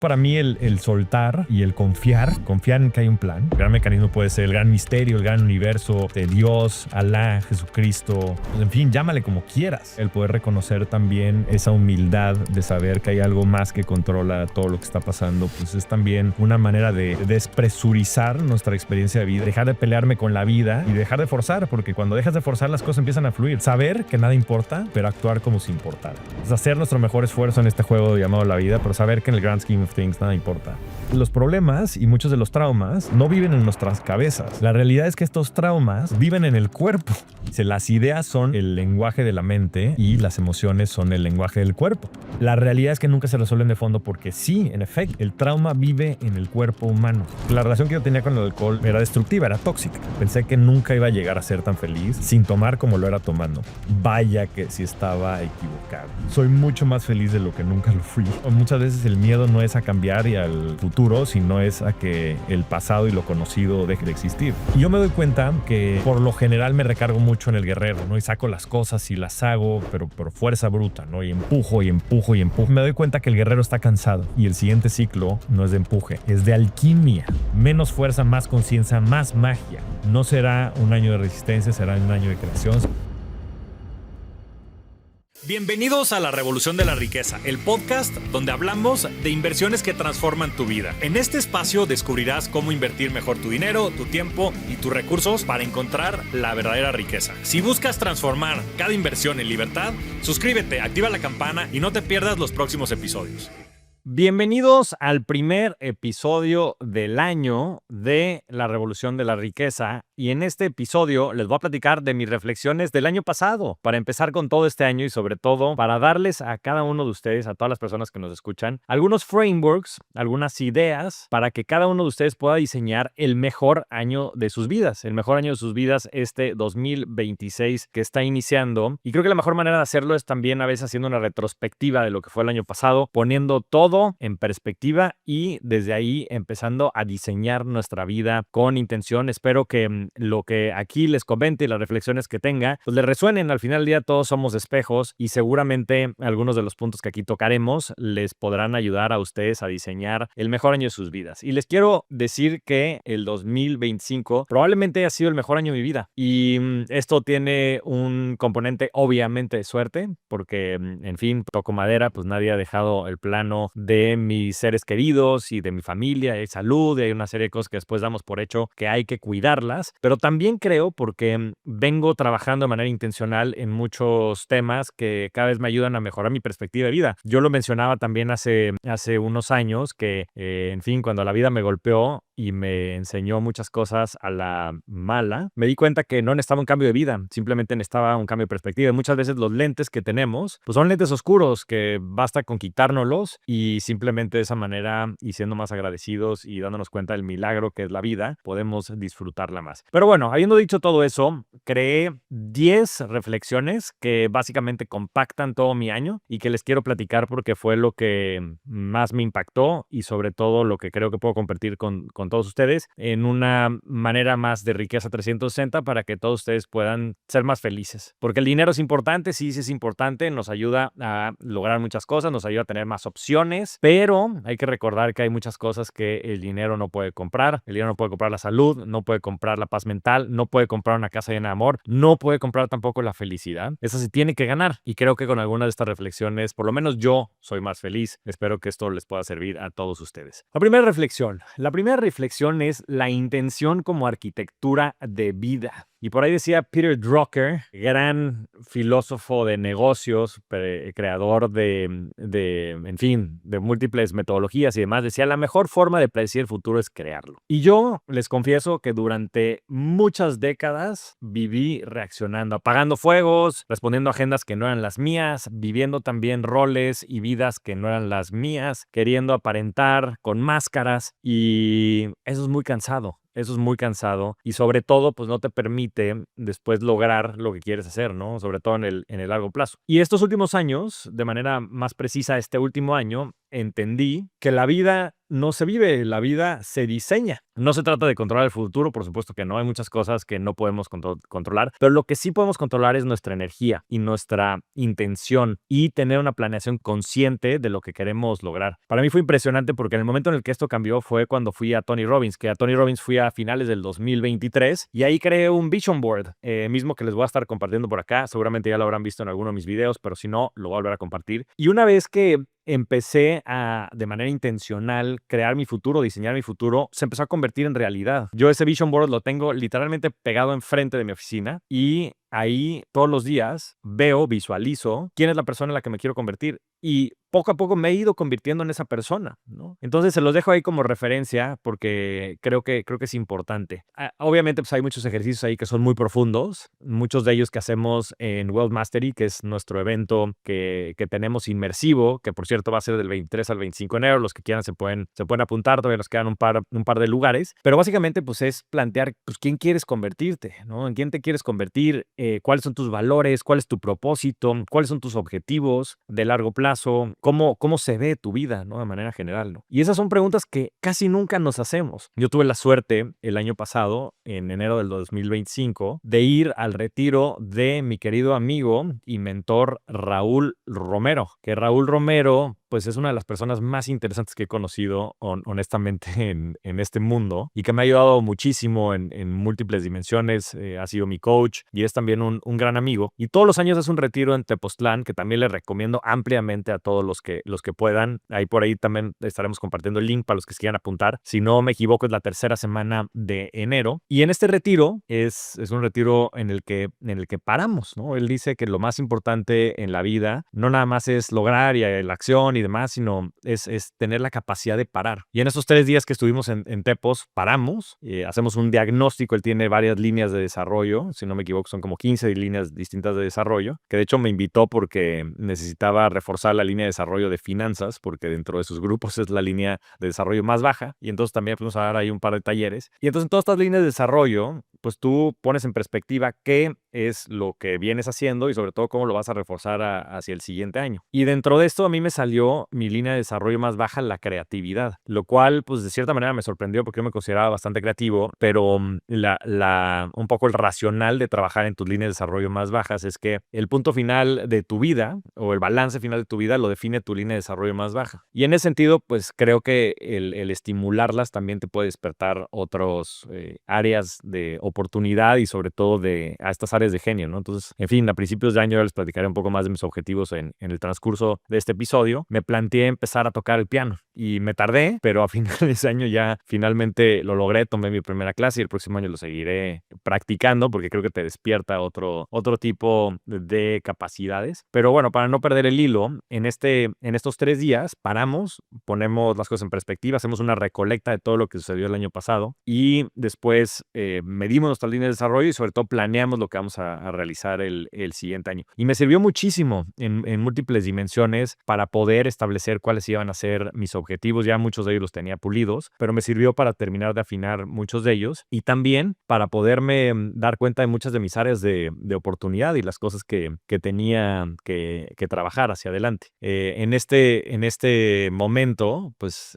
Para mí el soltar y el confiar en que hay un plan. El gran mecanismo puede ser el gran misterio, el gran universo de Dios, Alá, Jesucristo, en fin, llámale como quieras. El poder reconocer también esa humildad de saber que hay algo más que controla todo lo que está pasando, pues es también una manera de despresurizar nuestra experiencia de vida, dejar de pelearme con la vida y dejar de forzar, porque cuando dejas de forzar las cosas empiezan a fluir. Saber que nada importa, pero actuar como si importara. Es hacer nuestro mejor esfuerzo en este juego llamado la vida, pero saber que en el grand scheme of things nada importa. Los problemas y muchos de los traumas no viven en nuestras cabezas. La realidad es que estos traumas viven en el cuerpo. Las ideas son el lenguaje de la mente y las emociones son el lenguaje del cuerpo. La realidad es que nunca se resuelven de fondo porque sí, en efecto, el trauma vive en el cuerpo humano. La relación que yo tenía con el alcohol era destructiva, era tóxica. Pensé que nunca iba a llegar a ser tan feliz sin tomar como lo era tomando. Vaya que sí estaba equivocado. Soy mucho más feliz de lo que nunca lo fui. Muchas veces el miedo no es a cambiar y al futuro, sino es a que el pasado y lo conocido deje de existir. Y yo me doy cuenta que por lo general me recargo mucho en el guerrero, ¿no? Y saco las cosas y las hago, pero por fuerza bruta, ¿no? Y empujo y empujo y empujo. Me doy cuenta que el guerrero está cansado y el siguiente ciclo no es de empuje, es de alquimia. Menos fuerza, más conciencia, más magia. No será un año de resistencia, será un año de creación. Bienvenidos a La Revolución de la Riqueza, el podcast donde hablamos de inversiones que transforman tu vida. En este espacio descubrirás cómo invertir mejor tu dinero, tu tiempo y tus recursos para encontrar la verdadera riqueza. Si buscas transformar cada inversión en libertad, suscríbete, activa la campana y no te pierdas los próximos episodios. Bienvenidos al primer episodio del año de La Revolución de la Riqueza, y en este episodio les voy a platicar de mis reflexiones del año pasado para empezar con todo este año y sobre todo para darles a cada uno de ustedes, a todas las personas que nos escuchan, algunos frameworks, algunas ideas para que cada uno de ustedes pueda diseñar el mejor año de sus vidas, el mejor año de sus vidas este 2026 que está iniciando. Y creo que la mejor manera de hacerlo es también a veces haciendo una retrospectiva de lo que fue el año pasado, poniendo todo en perspectiva y desde ahí empezando a diseñar nuestra vida con intención. Espero que lo que aquí les comente y las reflexiones que tenga pues les resuenen. Al final del día todos somos espejos y seguramente algunos de los puntos que aquí tocaremos les podrán ayudar a ustedes a diseñar el mejor año de sus vidas. Y les quiero decir que el 2025 probablemente haya sido el mejor año de mi vida, y esto tiene un componente obviamente de suerte porque, en fin, toco madera, pues nadie ha dejado el plano de mis seres queridos y de mi familia, hay salud, y hay una serie de cosas que después damos por hecho que hay que cuidarlas, pero también creo porque vengo trabajando de manera intencional en muchos temas que cada vez me ayudan a mejorar mi perspectiva de vida. Yo lo mencionaba también hace unos años que, en fin, cuando la vida me golpeó y me enseñó muchas cosas a la mala, me di cuenta que no necesitaba un cambio de vida, simplemente necesitaba un cambio de perspectiva. Y muchas veces los lentes que tenemos pues son lentes oscuros que basta con quitárnoslos y simplemente de esa manera, y siendo más agradecidos y dándonos cuenta del milagro que es la vida, podemos disfrutarla más. Pero bueno, habiendo dicho todo eso, creé 10 reflexiones que básicamente compactan todo mi año y que les quiero platicar porque fue lo que más me impactó y sobre todo lo que creo que puedo compartir con todos ustedes en una manera más de riqueza 360 para que todos ustedes puedan ser más felices. Porque el dinero es importante, sí es importante, nos ayuda a lograr muchas cosas, nos ayuda a tener más opciones, pero hay que recordar que hay muchas cosas que el dinero no puede comprar. El dinero no puede comprar la salud, no puede comprar la paz mental, no puede comprar una casa llena de amor, no puede comprar tampoco la felicidad. Eso se tiene que ganar, y creo que con algunas de estas reflexiones, por lo menos yo soy más feliz. Espero que esto les pueda servir a todos ustedes. La primera reflexión es la intención como arquitectura de vida. Y por ahí decía Peter Drucker, gran filósofo de negocios, creador en fin, de múltiples metodologías y demás, decía: la mejor forma de predecir el futuro es crearlo. Y yo les confieso que durante muchas décadas viví reaccionando, apagando fuegos, respondiendo a agendas que no eran las mías, viviendo también roles y vidas que no eran las mías, queriendo aparentar con máscaras, y eso es muy cansado. Eso es muy cansado y sobre todo pues no te permite después lograr lo que quieres hacer, ¿no? Sobre todo en el largo plazo. Y estos últimos años, de manera más precisa este último año, entendí que la vida no se vive, la vida se diseña. No se trata de controlar el futuro, por supuesto que no, hay muchas cosas que no podemos controlar, pero lo que sí podemos controlar es nuestra energía y nuestra intención y tener una planeación consciente de lo que queremos lograr. Para mí fue impresionante porque en el momento en el que esto cambió fue cuando fui a Tony Robbins, que a Tony Robbins fui a finales del 2023 y ahí creé un vision board, mismo que les voy a estar compartiendo por acá. Seguramente ya lo habrán visto en alguno de mis videos, pero si no, lo voy a volver a compartir. Y una vez que empecé a, de manera intencional, crear mi futuro, diseñar mi futuro, se empezó a convertir en realidad. Yo ese vision board lo tengo literalmente pegado enfrente de mi oficina y ahí todos los días veo, visualizo quién es la persona en la que me quiero convertir y poco a poco me he ido convirtiendo en esa persona, ¿no? Entonces se los dejo ahí como referencia porque creo que es importante. Obviamente pues hay muchos ejercicios ahí que son muy profundos, muchos de ellos que hacemos en Wealth Mastery, que es nuestro evento que tenemos inmersivo, que por cierto va a ser del 23 al 25 de enero. Los que quieran se pueden apuntar, todavía nos quedan un par de lugares, pero básicamente pues es plantear pues quién quieres convertirte, ¿no? En quién te quieres convertir, cuáles son tus valores, cuál es tu propósito, cuáles son tus objetivos de largo plazo, cómo se ve tu vida, ¿no? De manera general, ¿no? Y esas son preguntas que casi nunca nos hacemos. Yo tuve la suerte el año pasado, en enero del 2025, de ir al retiro de mi querido amigo y mentor Raúl Romero, que Raúl Romero pues es una de las personas más interesantes que he conocido honestamente en este mundo y que me ha ayudado muchísimo en múltiples dimensiones. Ha sido mi coach y es también un gran amigo. Y todos los años es un retiro en Tepoztlán que también les recomiendo ampliamente a todos los que puedan. Ahí por ahí también estaremos compartiendo el link para los que se quieran apuntar. Si no me equivoco, es la tercera semana de enero. Y en este retiro es un retiro en el que paramos, ¿no? Él dice que lo más importante en la vida no nada más es lograr y la acción y demás, sino es tener la capacidad de parar. Y en esos 3 días que estuvimos en Tepos, paramos, hacemos un diagnóstico. Él tiene varias líneas de desarrollo, si no me equivoco son como 15 líneas distintas de desarrollo, que de hecho me invitó porque necesitaba reforzar la línea de desarrollo de finanzas, porque dentro de sus grupos es la línea de desarrollo más baja, y entonces también fuimos a dar ahí un par de talleres. Y entonces en todas estas líneas de desarrollo, pues tú pones en perspectiva qué es lo que vienes haciendo y sobre todo cómo lo vas a reforzar hacia el siguiente año. Y dentro de esto a mí me salió mi línea de desarrollo más baja, la creatividad, lo cual pues de cierta manera me sorprendió porque yo me consideraba bastante creativo, pero un poco el racional de trabajar en tus líneas de desarrollo más bajas es que el punto final de tu vida o el balance final de tu vida lo define tu línea de desarrollo más baja. Y en ese sentido pues creo que el estimularlas también te puede despertar otras áreas de oportunidad y sobre todo a estas áreas de genio, ¿no? Entonces, en fin, a principios de año ya les platicaré un poco más de mis objetivos en el transcurso de este episodio. Me planteé empezar a tocar el piano y me tardé, pero a finales de ese año ya finalmente lo logré, tomé mi primera clase y el próximo año lo seguiré practicando porque creo que te despierta otro tipo de capacidades. Pero bueno, para no perder el hilo, en estos 3 días paramos, ponemos las cosas en perspectiva, hacemos una recolecta de todo lo que sucedió el año pasado y después medimos nuestras líneas de desarrollo y sobre todo planeamos lo que vamos a realizar el siguiente año. Y me sirvió muchísimo en múltiples dimensiones para poder establecer cuáles iban a ser mis objetivos. Ya muchos de ellos los tenía pulidos, pero me sirvió para terminar de afinar muchos de ellos y también para poderme dar cuenta de muchas de mis áreas de oportunidad y las cosas que tenía que trabajar hacia adelante. En este momento, pues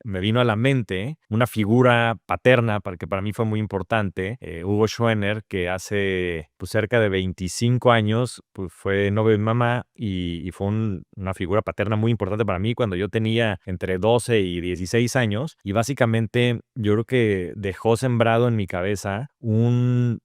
me vino a la mente una figura paterna que para mí fue muy importante, Hugo Schwenner, que hace pues, cerca de 25 años pues, fue novio de mi mamá y fue una figura paterna muy importante para mí cuando yo tenía entre 12 y 16 años y básicamente yo creo que dejó sembrado en mi cabeza una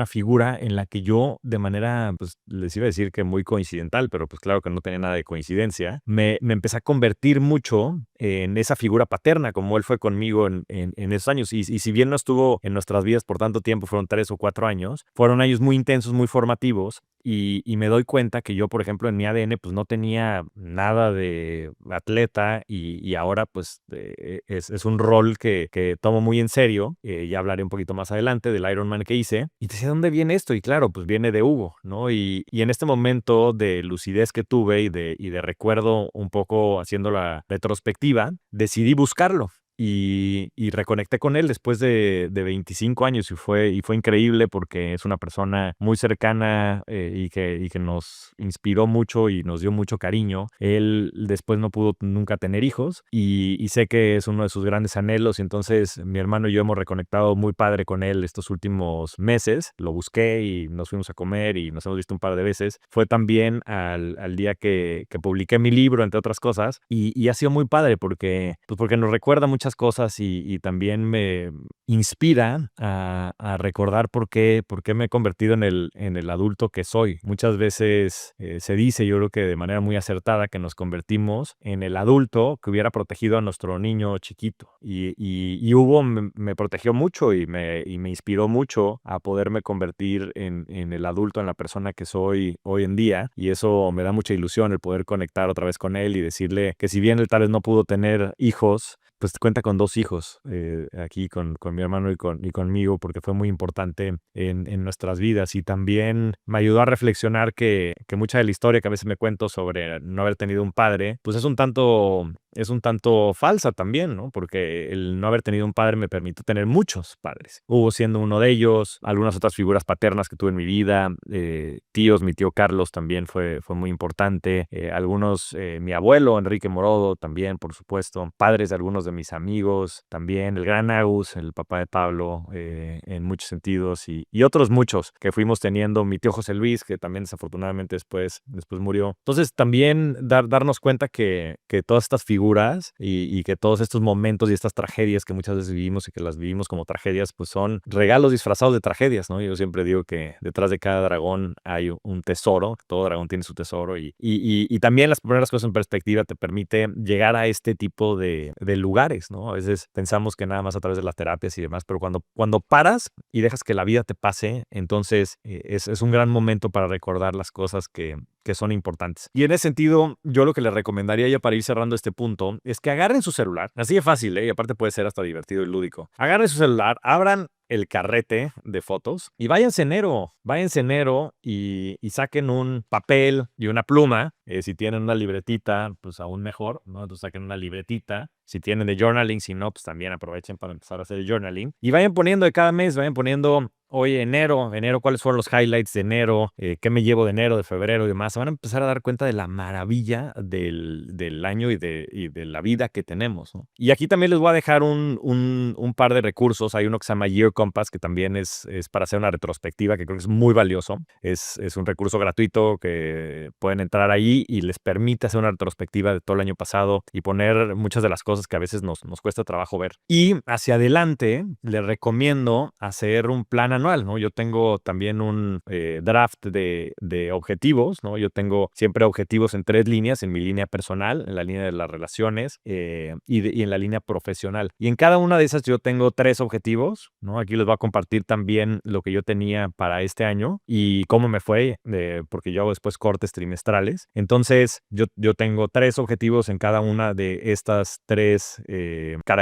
figura en la que yo de manera, pues les iba a decir que muy coincidental, pero pues claro que no tenía nada de coincidencia, me empecé a convertir mucho en esa figura paterna como él fue conmigo en esos años y si bien no estuvo en nuestras vidas por tanto tiempo, fueron 3 o 4 años, fueron años muy intensos, muy formativos y me doy cuenta que yo, por ejemplo, en mi ADN pues no tenía nada de atleta y ahora pues es un rol que tomo muy en serio. Ya hablaré un poquito más adelante del Ironman que hice y te decía, ¿dónde viene esto? Y claro, pues viene de Hugo, ¿no? Y en este momento de lucidez que tuve y de recuerdo un poco haciendo la retrospectiva, decidí buscarlo. y reconecté con él después de 25 años y fue increíble porque es una persona muy cercana y que nos inspiró mucho y nos dio mucho cariño. Él después no pudo nunca tener hijos y sé que es uno de sus grandes anhelos, y entonces mi hermano y yo hemos reconectado muy padre con él estos últimos meses. Lo busqué y nos fuimos a comer y nos hemos visto un par de veces. Fue también al día que publiqué mi libro, entre otras cosas, y ha sido muy padre porque nos recuerda muchas cosas y también me inspira a recordar por qué me he convertido en el adulto que soy. Muchas veces se dice, yo creo que de manera muy acertada, que nos convertimos en el adulto que hubiera protegido a nuestro niño chiquito. Y Hugo me protegió mucho y me inspiró mucho a poderme convertir en el adulto, en la persona que soy hoy en día. Y eso me da mucha ilusión, el poder conectar otra vez con él y decirle que si bien él tal vez no pudo tener hijos, pues cuenta con 2 hijos aquí con mi hermano y conmigo, porque fue muy importante en nuestras vidas. Y también me ayudó a reflexionar que mucha de la historia que a veces me cuento sobre no haber tenido un padre, pues es un tanto falsa también, ¿no? Porque el no haber tenido un padre me permitió tener muchos padres. Hugo siendo uno de ellos, algunas otras figuras paternas que tuve en mi vida, tíos, mi tío Carlos también fue muy importante, mi abuelo Enrique Morodo también, por supuesto, padres de algunos de mis amigos también, el gran Agus, el papá de Pablo, en muchos sentidos, y otros muchos que fuimos teniendo, mi tío José Luis, que también desafortunadamente después murió. Entonces también darnos cuenta que todas estas figuras y que todos estos momentos y estas tragedias que muchas veces vivimos y que las vivimos como tragedias, pues son regalos disfrazados de tragedias, ¿no? Yo siempre digo que detrás de cada dragón hay un tesoro, todo dragón tiene su tesoro, y también las primeras cosas en perspectiva te permite llegar a este tipo de lugares, ¿no? A veces pensamos que nada más a través de las terapias y demás, pero cuando paras y dejas que la vida te pase, entonces es un gran momento para recordar las cosas que son importantes. Y en ese sentido, yo lo que les recomendaría ya para ir cerrando este punto es que agarren su celular, así de fácil, y aparte puede ser hasta divertido y lúdico. Agarren su celular, abran el carrete de fotos y váyanse enero y saquen un papel y una pluma. Si tienen una libretita, pues aún mejor, ¿no? Entonces saquen una libretita. Si tienen de journaling, si no, pues también aprovechen para empezar a hacer el journaling. Y vayan poniendo de cada mes, vayan poniendo, oye, enero, cuáles fueron los highlights de enero, qué me llevo de enero, de febrero y demás. Se van a empezar a dar cuenta de la maravilla del año y de la vida que tenemos, ¿no? Y aquí también les voy a dejar un par de recursos. Hay uno que se llama Year Compass, que también es para hacer una retrospectiva, que creo que es muy valioso. Es un recurso gratuito que pueden entrar ahí y les permite hacer una retrospectiva de todo el año pasado y poner muchas de las cosas que a veces nos cuesta trabajo ver. Y hacia adelante, les recomiendo hacer un plan anual, ¿no? Yo tengo también un draft de objetivos, ¿no? Yo tengo siempre objetivos en 3 líneas: en mi línea personal, en la línea de las relaciones y en la línea profesional. Y en cada una de esas yo tengo 3 objetivos, ¿no? Aquí les voy a compartir también lo que yo tenía para este año y cómo me fue, porque yo hago después cortes trimestrales. Entonces, yo tengo 3 objetivos en cada una de estas 3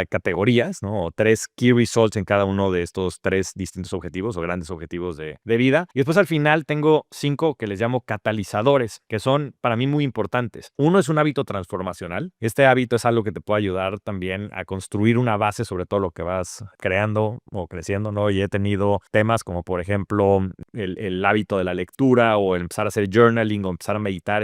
categorías, ¿no? O 3 key results en cada uno de estos 3 distintos objetivos o grandes objetivos de vida. Y después al final tengo 5 que les llamo catalizadores, que son para mí muy importantes. Uno es un hábito transformacional. Este hábito es algo que te puede ayudar también a construir una base sobre todo lo que vas creando o creciendo, ¿no? Y he tenido temas como, por ejemplo, el hábito de la lectura o empezar a hacer journaling o empezar a meditar.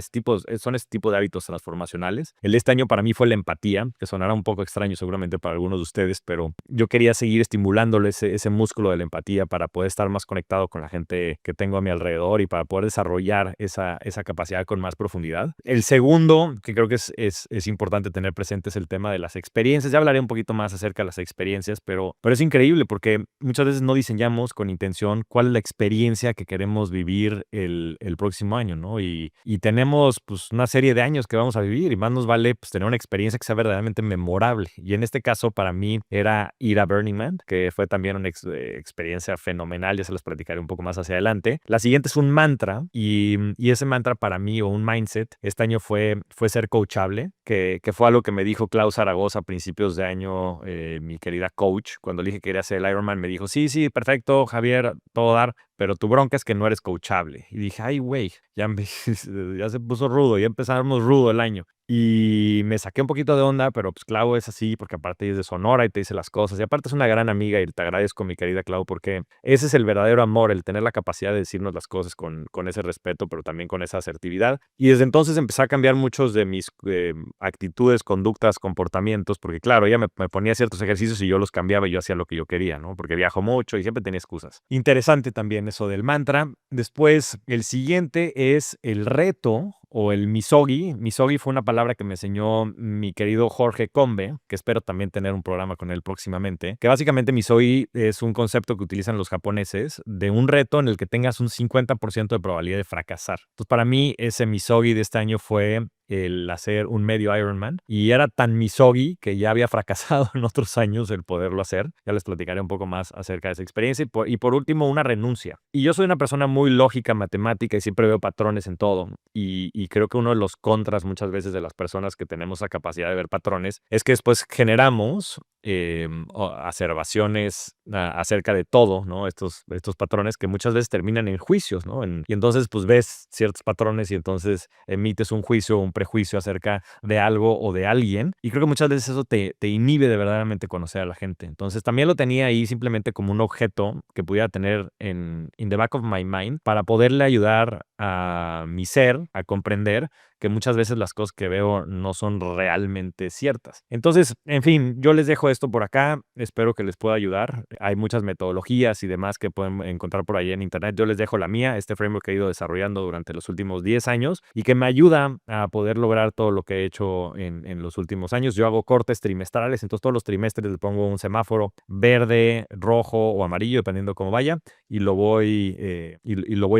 Son este tipo de hábitos transformacionales. El de este año para mí fue la empatía, que sonará un poco extraño seguramente para algunos de ustedes, pero yo quería seguir estimulándole ese músculo de la empatía para poder estar más conectado con la gente que tengo a mi alrededor y para poder desarrollar esa capacidad con más profundidad. El segundo, que creo que es importante tener presente, es el tema de las experiencias. Ya hablaré un poquito más acerca de las experiencias, pero es increíble porque muchas veces no diseñamos con intención cuál es la experiencia que queremos vivir el próximo año, ¿no? Y tenemos pues una serie de años que vamos a vivir y más nos vale pues tener una experiencia que sea verdaderamente memorable. Y en este caso para mí era ir a Burning Man, que fue también una experiencia fenomenal. Ya se los platicaré un poco más hacia adelante. La siguiente es un mantra y ese mantra para mí, o un mindset, este año fue ser coachable, que fue algo que me dijo Klaus Zaragoza a principios de año, mi querida coach. Cuando le dije que quería hacer el Ironman, me dijo, sí, perfecto, Javier, todo dar, pero tu bronca es que no eres coachable. Y dije, ay, güey, ya se puso rudo, ya empezamos rudo el año. Y me saqué un poquito de onda, pero pues Clau es así, porque aparte ella es de Sonora y te dice las cosas. Y aparte es una gran amiga y te agradezco, mi querida Clau, porque ese es el verdadero amor, el tener la capacidad de decirnos las cosas con ese respeto, pero también con esa asertividad. Y desde entonces empecé a cambiar muchos de mis actitudes, conductas, comportamientos, porque claro, ella me ponía ciertos ejercicios y yo los cambiaba y yo hacía lo que yo quería, ¿no? Porque viajo mucho y siempre tenía excusas. Interesante también eso del mantra. Después, el siguiente es el reto o el misogi. Misogi fue una palabra que me enseñó mi querido Jorge Combe, que espero también tener un programa con él próximamente, que básicamente misogi es un concepto que utilizan los japoneses de un reto en el que tengas un 50% de probabilidad de fracasar. Entonces, para mí, ese misogi de este año fue el hacer un medio Ironman y era tan misogi que ya había fracasado en otros años el poderlo hacer. Ya les platicaré un poco más acerca de esa experiencia y por último una renuncia. Y yo soy una persona muy lógica, matemática y siempre veo patrones en todo y creo que uno de los contras muchas veces de las personas que tenemos la capacidad de ver patrones es que después generamos observaciones acerca de todo, ¿no? Estos patrones que muchas veces terminan en juicios, ¿no? Y entonces pues ves ciertos patrones y entonces emites un juicio, un prejuicio acerca de algo o de alguien. Y creo que muchas veces eso te inhibe de verdaderamente conocer a la gente. Entonces también lo tenía ahí simplemente como un objeto que pudiera tener in the back of my mind para poderle ayudar a mi ser a comprender que muchas veces las cosas que veo no son realmente ciertas. Entonces, en fin, yo les dejo esto por acá. Espero que les pueda ayudar. Hay muchas metodologías y demás que pueden encontrar por ahí en internet. Yo les dejo la mía, este framework que he ido desarrollando durante los últimos 10 años y que me ayuda a poder lograr todo lo que he hecho en los últimos años. Yo hago cortes trimestrales, entonces todos los trimestres le pongo un semáforo verde, rojo o amarillo, dependiendo cómo vaya, y lo voy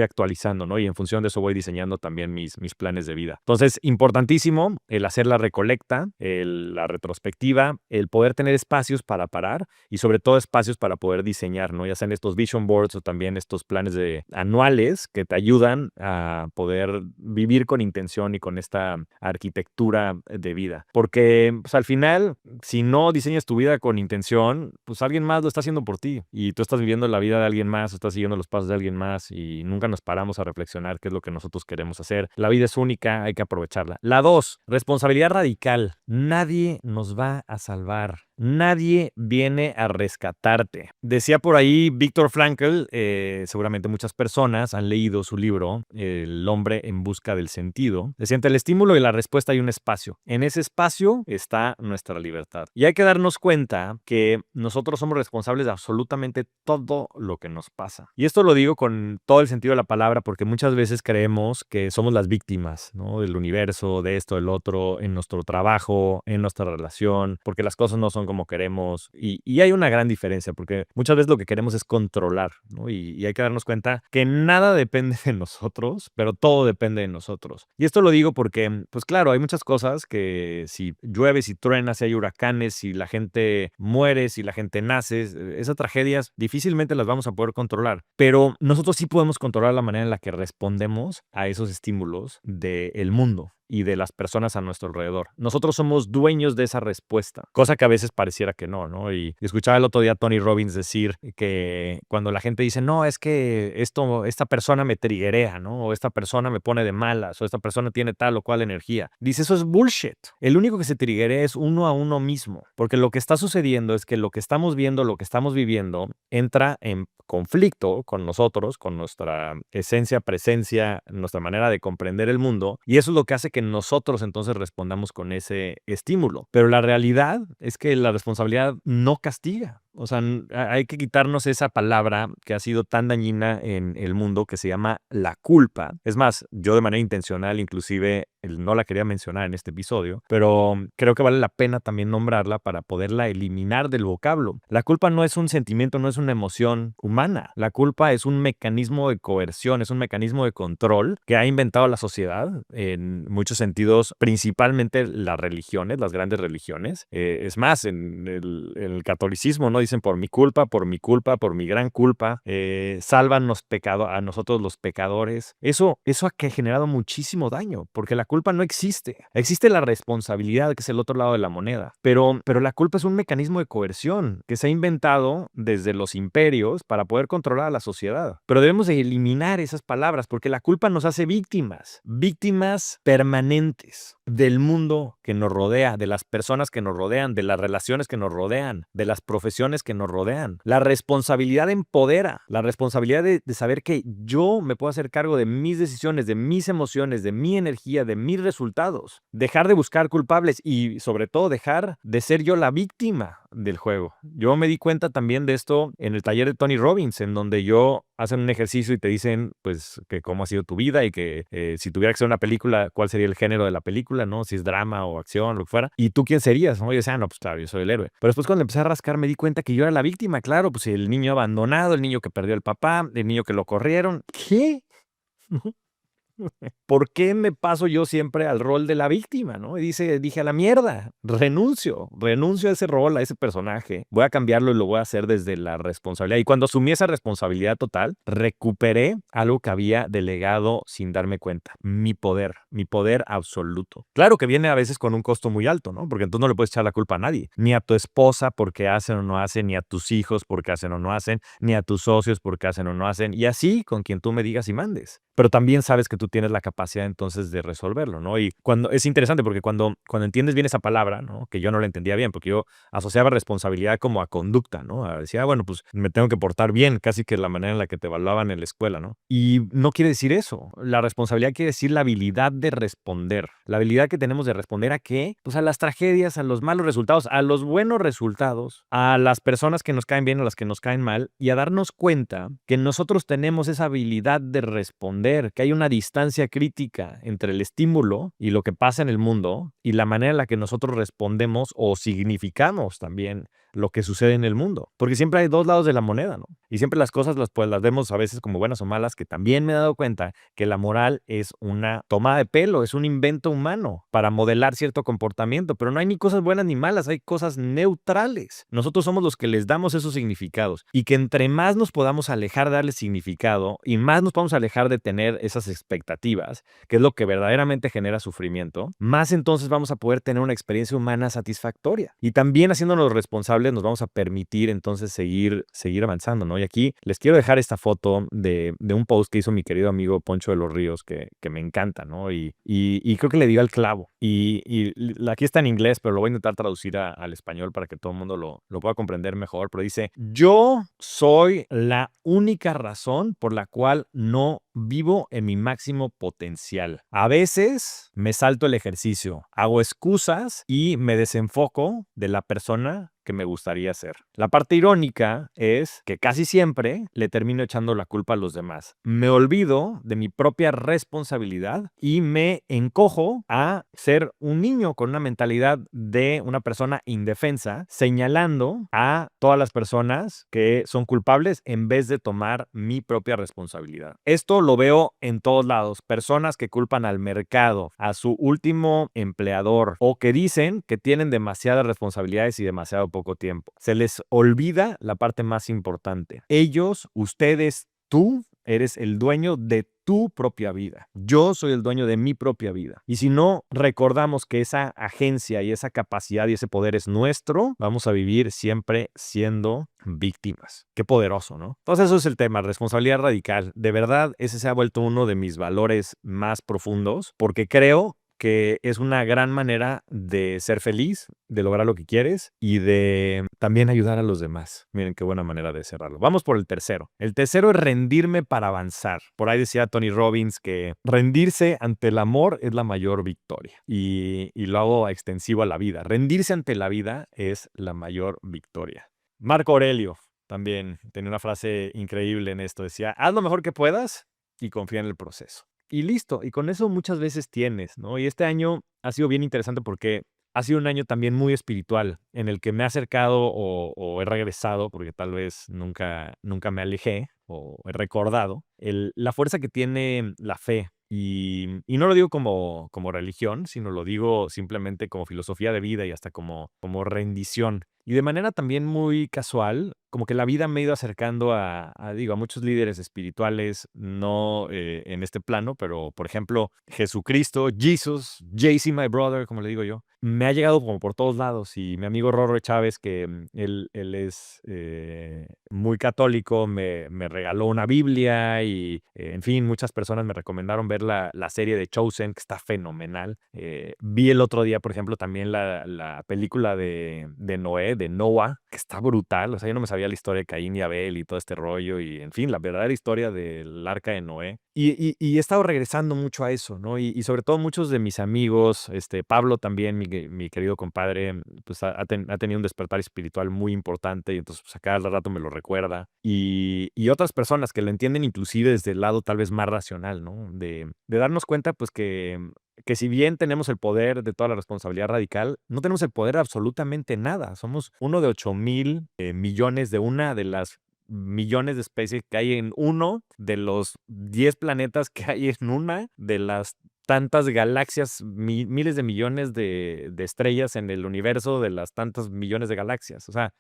actualizando, ¿no? Y en función de eso voy diseñando también mis planes de vida. Entonces, importantísimo el hacer la recolecta, la retrospectiva, el poder tener espacios para parar y sobre todo espacios para poder diseñar, ¿no? Ya sean estos vision boards o también estos planes anuales que te ayudan a poder vivir con intención y con esta arquitectura de vida. Porque pues, al final, si no diseñas tu vida con intención, pues alguien más lo está haciendo por ti y tú estás viviendo la vida de alguien más, o estás siguiendo los pasos de alguien más y nunca nos paramos a reflexionar qué es lo que nosotros queremos hacer. La vida es única, hay que aprovecharla. La 2, responsabilidad radical. Nadie nos va a salvar. Nadie viene a rescatarte. Decía por ahí Viktor Frankl, seguramente muchas personas han leído su libro, El hombre en busca del sentido. Decía, entre el estímulo y la respuesta hay un espacio. En ese espacio está nuestra libertad. Y hay que darnos cuenta que nosotros somos responsables de absolutamente todo lo que nos pasa. Y esto lo digo con todo el sentido de la palabra porque muchas veces creemos que somos las víctimas, ¿no? Del universo, de esto, del otro, en nuestro trabajo, en nuestra relación, porque las cosas no son como queremos y hay una gran diferencia porque muchas veces lo que queremos es controlar, ¿no? Y hay que darnos cuenta que nada depende de nosotros, pero todo depende de nosotros. Y esto lo digo porque, pues claro, hay muchas cosas que si llueve, si truena, si hay huracanes, si la gente muere, si la gente nace, esas tragedias difícilmente las vamos a poder controlar, pero nosotros sí podemos controlar la manera en la que respondemos a esos estímulos del mundo y de las personas a nuestro alrededor. Nosotros somos dueños de esa respuesta, cosa que a veces pareciera que no, ¿no? Y escuchaba el otro día a Tony Robbins decir que cuando la gente dice, no, es que esta persona me triggerea, ¿no? O esta persona me pone de malas, o esta persona tiene tal o cual energía. Dice, eso es bullshit. El único que se triggerea es uno a uno mismo, porque lo que está sucediendo es que lo que estamos viendo, lo que estamos viviendo, entra en conflicto con nosotros, con nuestra esencia, presencia, nuestra manera de comprender el mundo, y eso es lo que hace que nosotros entonces respondamos con ese estímulo. Pero la realidad es que la responsabilidad no castiga. O sea, hay que quitarnos esa palabra que ha sido tan dañina en el mundo que se llama la culpa. Es más, yo de manera intencional inclusive no la quería mencionar en este episodio, pero creo que vale la pena también nombrarla para poderla eliminar del vocablo. La culpa no es un sentimiento, no es una emoción humana. La culpa es un mecanismo de coerción, es un mecanismo de control que ha inventado la sociedad en muchos sentidos, principalmente las religiones, las grandes religiones. Es más, en el catolicismo, ¿no? Dicen por mi culpa, por mi culpa, por mi gran culpa, sálvanos a nosotros los pecadores. Eso ha generado muchísimo daño, porque la culpa culpa no existe. Existe la responsabilidad, que es el otro lado de la moneda. Pero la culpa es un mecanismo de coerción que se ha inventado desde los imperios para poder controlar a la sociedad. Pero debemos de eliminar esas palabras porque la culpa nos hace víctimas permanentes del mundo que nos rodea, de las personas que nos rodean, de las relaciones que nos rodean, de las profesiones que nos rodean. La responsabilidad empodera, la responsabilidad de saber que yo me puedo hacer cargo de mis decisiones, de mis emociones, de mi energía, de mis resultados. Dejar de buscar culpables y sobre todo dejar de ser yo la víctima del juego. Yo me di cuenta también de esto en el taller de Tony Robbins, en donde hacen un ejercicio y te dicen pues que cómo ha sido tu vida y que si tuviera que ser una película, cuál sería el género de la película, ¿no? Si es drama o acción, lo que fuera. ¿Y tú quién serías? ¿No? Y yo decía, no, pues claro, yo soy el héroe. Pero después cuando empecé a rascar me di cuenta que yo era la víctima, claro, pues el niño abandonado, el niño que perdió al papá, el niño que lo corrieron. ¿Qué? ¿Por qué me paso yo siempre al rol de la víctima, no? Y dije a la mierda, renuncio a ese rol, a ese personaje. Voy a cambiarlo y lo voy a hacer desde la responsabilidad. Y cuando asumí esa responsabilidad total, recuperé algo que había delegado sin darme cuenta. Mi poder absoluto. Claro que viene a veces con un costo muy alto, ¿no? Porque entonces no le puedes echar la culpa a nadie. Ni a tu esposa porque hacen o no hacen, ni a tus hijos porque hacen o no hacen, ni a tus socios porque hacen o no hacen. Y así con quien tú me digas y mandes. Pero también sabes que tú tienes la capacidad entonces de resolverlo, ¿no? Y es interesante porque cuando entiendes bien esa palabra, ¿no? Que yo no la entendía bien, porque yo asociaba responsabilidad como a conducta, ¿no? Decía, bueno, pues me tengo que portar bien, casi que la manera en la que te evaluaban en la escuela, ¿no? Y no quiere decir eso. La responsabilidad quiere decir la habilidad de responder. La habilidad que tenemos de responder ¿a qué? Pues a las tragedias, a los malos resultados, a los buenos resultados, a las personas que nos caen bien, a las que nos caen mal, y a darnos cuenta que nosotros tenemos esa habilidad de responder, que hay una distancia crítica entre el estímulo y lo que pasa en el mundo y la manera en la que nosotros respondemos o significamos también lo que sucede en el mundo. Porque siempre hay dos lados de la moneda, ¿no? Y siempre las cosas las vemos a veces como buenas o malas, que también me he dado cuenta que la moral es una toma de pelo, es un invento humano para modelar cierto comportamiento, pero no hay ni cosas buenas ni malas, hay cosas neutrales. Nosotros somos los que les damos esos significados y que entre más nos podamos alejar de darle significado y más nos podamos alejar de tener esas expectativas, que es lo que verdaderamente genera sufrimiento, más entonces vamos a poder tener una experiencia humana satisfactoria. Y también haciéndonos responsables nos vamos a permitir entonces seguir avanzando, ¿no? Y aquí les quiero dejar esta foto de un post que hizo mi querido amigo Poncho de los Ríos que me encanta, ¿no? Y creo que le dio al clavo. Aquí está en inglés, pero lo voy a intentar traducir al español para que todo el mundo lo pueda comprender mejor. Pero dice, yo soy la única razón por la cual no vivo en mi máximo potencial. A veces me salto el ejercicio, hago excusas y me desenfoco de la persona que me gustaría ser. La parte irónica es que casi siempre le termino echando la culpa a los demás. Me olvido de mi propia responsabilidad y me encojo a ser un niño con una mentalidad de una persona indefensa, señalando a todas las personas que son culpables en vez de tomar mi propia responsabilidad. Esto lo veo en todos lados. Personas que culpan al mercado, a su último empleador o que dicen que tienen demasiadas responsabilidades y demasiado poco tiempo. Se les olvida la parte más importante. Ellos, ustedes, tú eres el dueño de tu propia vida. Yo soy el dueño de mi propia vida. Y si no recordamos que esa agencia y esa capacidad y ese poder es nuestro, vamos a vivir siempre siendo víctimas. Qué poderoso, ¿no? Entonces eso es el tema, responsabilidad radical. De verdad, ese se ha vuelto uno de mis valores más profundos porque creo que es una gran manera de ser feliz, de lograr lo que quieres y de también ayudar a los demás. Miren qué buena manera de cerrarlo. Vamos por el tercero. El tercero es rendirme para avanzar. Por ahí decía Tony Robbins que rendirse ante el amor es la mayor victoria. Y lo hago extensivo a la vida. Rendirse ante la vida es la mayor victoria. Marco Aurelio también tenía una frase increíble en esto. Decía, haz lo mejor que puedas y confía en el proceso. Y listo, y con eso muchas veces tienes, ¿no? Y este año ha sido bien interesante porque ha sido un año también muy espiritual, en el que me he acercado o he regresado, porque tal vez nunca me alejé o he recordado, la fuerza que tiene la fe. Y no lo digo como religión, sino lo digo simplemente como filosofía de vida y hasta como rendición. Y de manera también muy casual, como que la vida me ha ido acercando a muchos líderes espirituales, no en este plano, pero por ejemplo, Jesucristo, Jesus, JC, my brother, como le digo yo, me ha llegado como por todos lados. Y mi amigo Rorro Chávez, que él es muy católico, me regaló una Biblia y, en fin, muchas personas me recomendaron ver la serie de Chosen, que está fenomenal. Vi el otro día, por ejemplo, también la película de Noé, de Noah, que está brutal. O sea, yo no me sabía la historia de Caín y Abel y todo este rollo y, en fin, la verdadera historia del arca de Noé. Y he estado regresando mucho a eso, ¿no? Y sobre todo muchos de mis amigos, Pablo también, mi querido compadre, pues ha tenido un despertar espiritual muy importante y entonces pues a cada rato me lo recuerda. Y otras personas que lo entienden inclusive desde el lado tal vez más racional, ¿no? De darnos cuenta pues que si bien tenemos el poder de toda la responsabilidad radical, no tenemos el poder de absolutamente nada. Somos uno de 8,000 millones de una de las millones de especies que hay en uno de los 10 planetas que hay en una de las tantas galaxias, miles de millones de estrellas en el universo de las tantas millones de galaxias. O sea,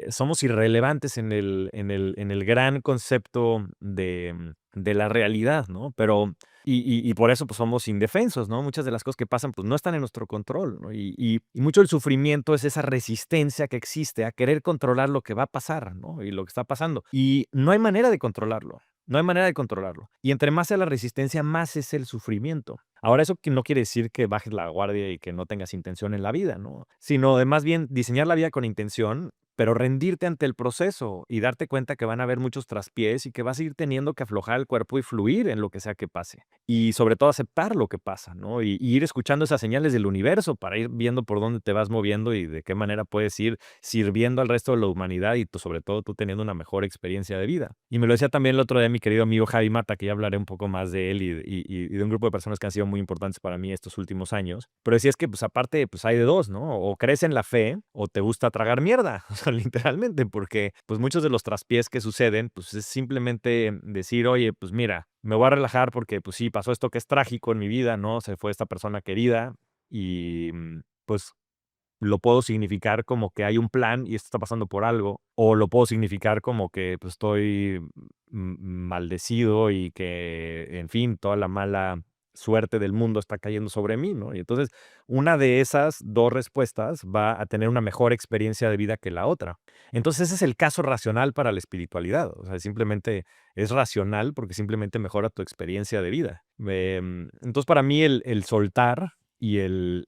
somos irrelevantes en el gran concepto de la realidad, ¿no? Pero, y por eso pues somos indefensos, ¿no? Muchas de las cosas que pasan pues no están en nuestro control, ¿no? Y mucho del sufrimiento es esa resistencia que existe a querer controlar lo que va a pasar, ¿no? Y lo que está pasando. Y no hay manera de controlarlo. No hay manera de controlarlo. Y entre más sea la resistencia, más es el sufrimiento. Ahora, eso no quiere decir que bajes la guardia y que no tengas intención en la vida, ¿no? Sino de más bien diseñar la vida con intención, pero rendirte ante el proceso y darte cuenta que van a haber muchos traspiés y que vas a ir teniendo que aflojar el cuerpo y fluir en lo que sea que pase. Y sobre todo aceptar lo que pasa, ¿no? Y ir escuchando esas señales del universo para ir viendo por dónde te vas moviendo y de qué manera puedes ir sirviendo al resto de la humanidad y sobre todo tú teniendo una mejor experiencia de vida. Y me lo decía también el otro día mi querido amigo Javi Mata, que ya hablaré un poco más de él y de un grupo de personas que han sido muy importantes para mí estos últimos años. Pero decía es que pues aparte pues hay de dos, ¿no? O crees en la fe o te gusta tragar mierda, o sea, literalmente, porque pues muchos de los traspiés que suceden pues es simplemente decir, oye, pues mira, me voy a relajar porque pues sí, pasó esto que es trágico en mi vida, ¿no? Se fue esta persona querida y pues lo puedo significar como que hay un plan y esto está pasando por algo, o lo puedo significar como que pues, estoy maldecido y que, en fin, toda la mala suerte del mundo está cayendo sobre mí, ¿no? Y entonces, una de esas dos respuestas va a tener una mejor experiencia de vida que la otra. Entonces, ese es el caso racional para la espiritualidad. O sea, simplemente es racional porque simplemente mejora tu experiencia de vida. Entonces, para mí, el soltar y el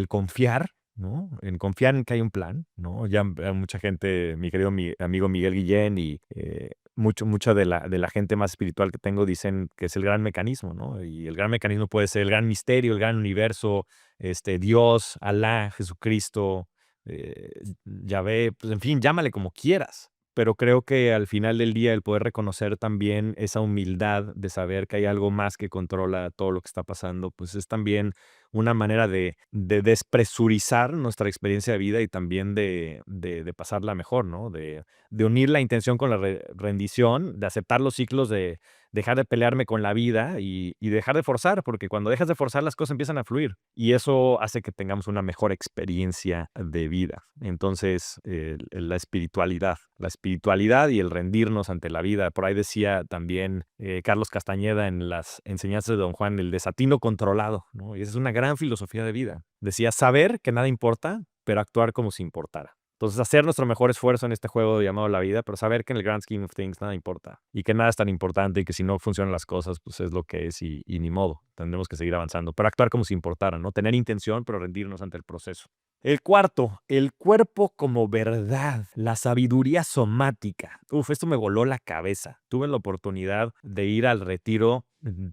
confiar, ¿no? En confiar en que hay un plan, ¿no? Ya mucha gente, mi querido amigo Miguel Guillén y mucha de la gente más espiritual que tengo dicen que es el gran mecanismo, ¿no? Y el gran mecanismo puede ser el gran misterio, el gran universo, Dios, Alá, Jesucristo, Yahvé, pues en fin, llámale como quieras. Pero creo que al final del día el poder reconocer también esa humildad de saber que hay algo más que controla todo lo que está pasando, pues es también una manera de despresurizar nuestra experiencia de vida y también de pasarla mejor, ¿no? De unir la intención con la rendición, de aceptar los ciclos, de dejar de pelearme con la vida y dejar de forzar, porque cuando dejas de forzar las cosas empiezan a fluir y eso hace que tengamos una mejor experiencia de vida. Entonces, la espiritualidad y el rendirnos ante la vida. Por ahí decía también Carlos Castañeda en las enseñanzas de Don Juan, el desatino controlado, ¿no? Y esa es una gran filosofía de vida. Decía, saber que nada importa, pero actuar como si importara. Entonces, hacer nuestro mejor esfuerzo en este juego llamado la vida, pero saber que en el grand scheme of things nada importa y que nada es tan importante y que si no funcionan las cosas, pues es lo que es y ni modo. Tendremos que seguir avanzando, pero actuar como si importara, ¿no? Tener intención, pero rendirnos ante el proceso. El cuarto, el cuerpo como verdad, la sabiduría somática. Esto me voló la cabeza. Tuve la oportunidad de ir al retiro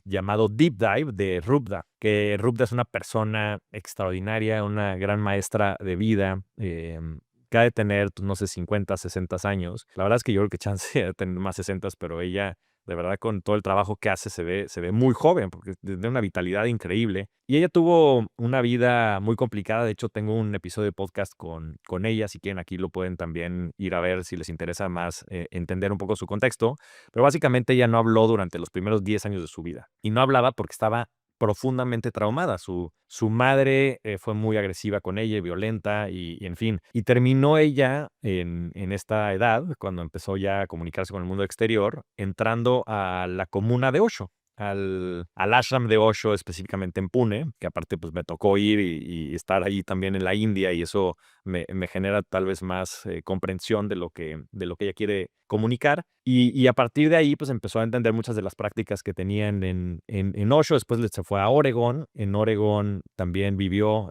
llamado Deep Dive de Rubda, que Rubda es una persona extraordinaria, una gran maestra de vida, que ha de tener, no sé, 50, 60 años. La verdad es que yo creo que chance de tener más 60, pero ella, de verdad, con todo el trabajo que hace, se ve muy joven, porque tiene una vitalidad increíble. Y ella tuvo una vida muy complicada. De hecho, tengo un episodio de podcast con ella. Si quieren, aquí lo pueden también ir a ver si les interesa más entender un poco su contexto. Pero básicamente ella no habló durante los primeros 10 años de su vida. Y no hablaba porque estaba profundamente traumada. Su madre fue muy agresiva con ella y violenta y en fin. Y terminó ella en esta edad, cuando empezó ya a comunicarse con el mundo exterior, entrando a la comuna de Osho. Al ashram de Osho, específicamente en Pune, que aparte pues me tocó ir y estar ahí también en la India, y eso me genera tal vez más comprensión de lo que ella quiere comunicar. Y a partir de ahí pues empezó a entender muchas de las prácticas que tenían en Osho. Después se fue a Oregón. En Oregón también vivió,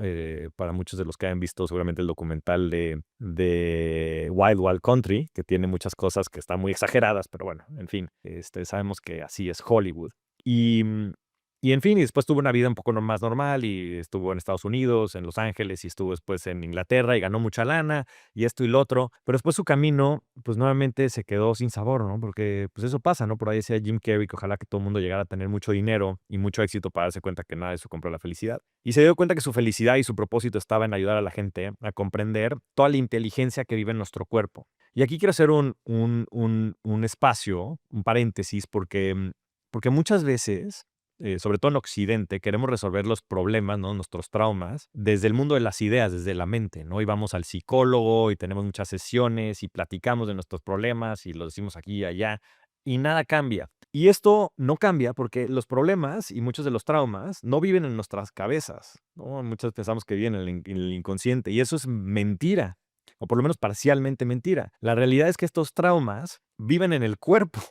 para muchos de los que hayan visto seguramente el documental de Wild Wild Country, que tiene muchas cosas que están muy exageradas, pero bueno, en fin, sabemos que así es Hollywood. Y, y en fin, y después tuvo una vida un poco más normal y estuvo en Estados Unidos, en Los Ángeles, y estuvo después en Inglaterra y ganó mucha lana y esto y lo otro. Pero después su camino, pues nuevamente se quedó sin sabor, ¿no? Porque pues eso pasa, ¿no? Por ahí decía Jim Carrey que ojalá que todo el mundo llegara a tener mucho dinero y mucho éxito para darse cuenta que nada de eso compró la felicidad. Y se dio cuenta que su felicidad y su propósito estaba en ayudar a la gente a comprender toda la inteligencia que vive en nuestro cuerpo. Y aquí quiero hacer un espacio, un paréntesis, porque muchas veces, sobre todo en Occidente, queremos resolver los problemas, ¿no? Nuestros traumas, desde el mundo de las ideas, desde la mente, ¿no? Y vamos al psicólogo y tenemos muchas sesiones y platicamos de nuestros problemas y los decimos aquí y allá, y nada cambia. Y esto no cambia porque los problemas y muchos de los traumas no viven en nuestras cabezas, ¿no? Muchos pensamos que viven en el inconsciente, y eso es mentira, o por lo menos parcialmente mentira. La realidad es que estos traumas viven en el cuerpo.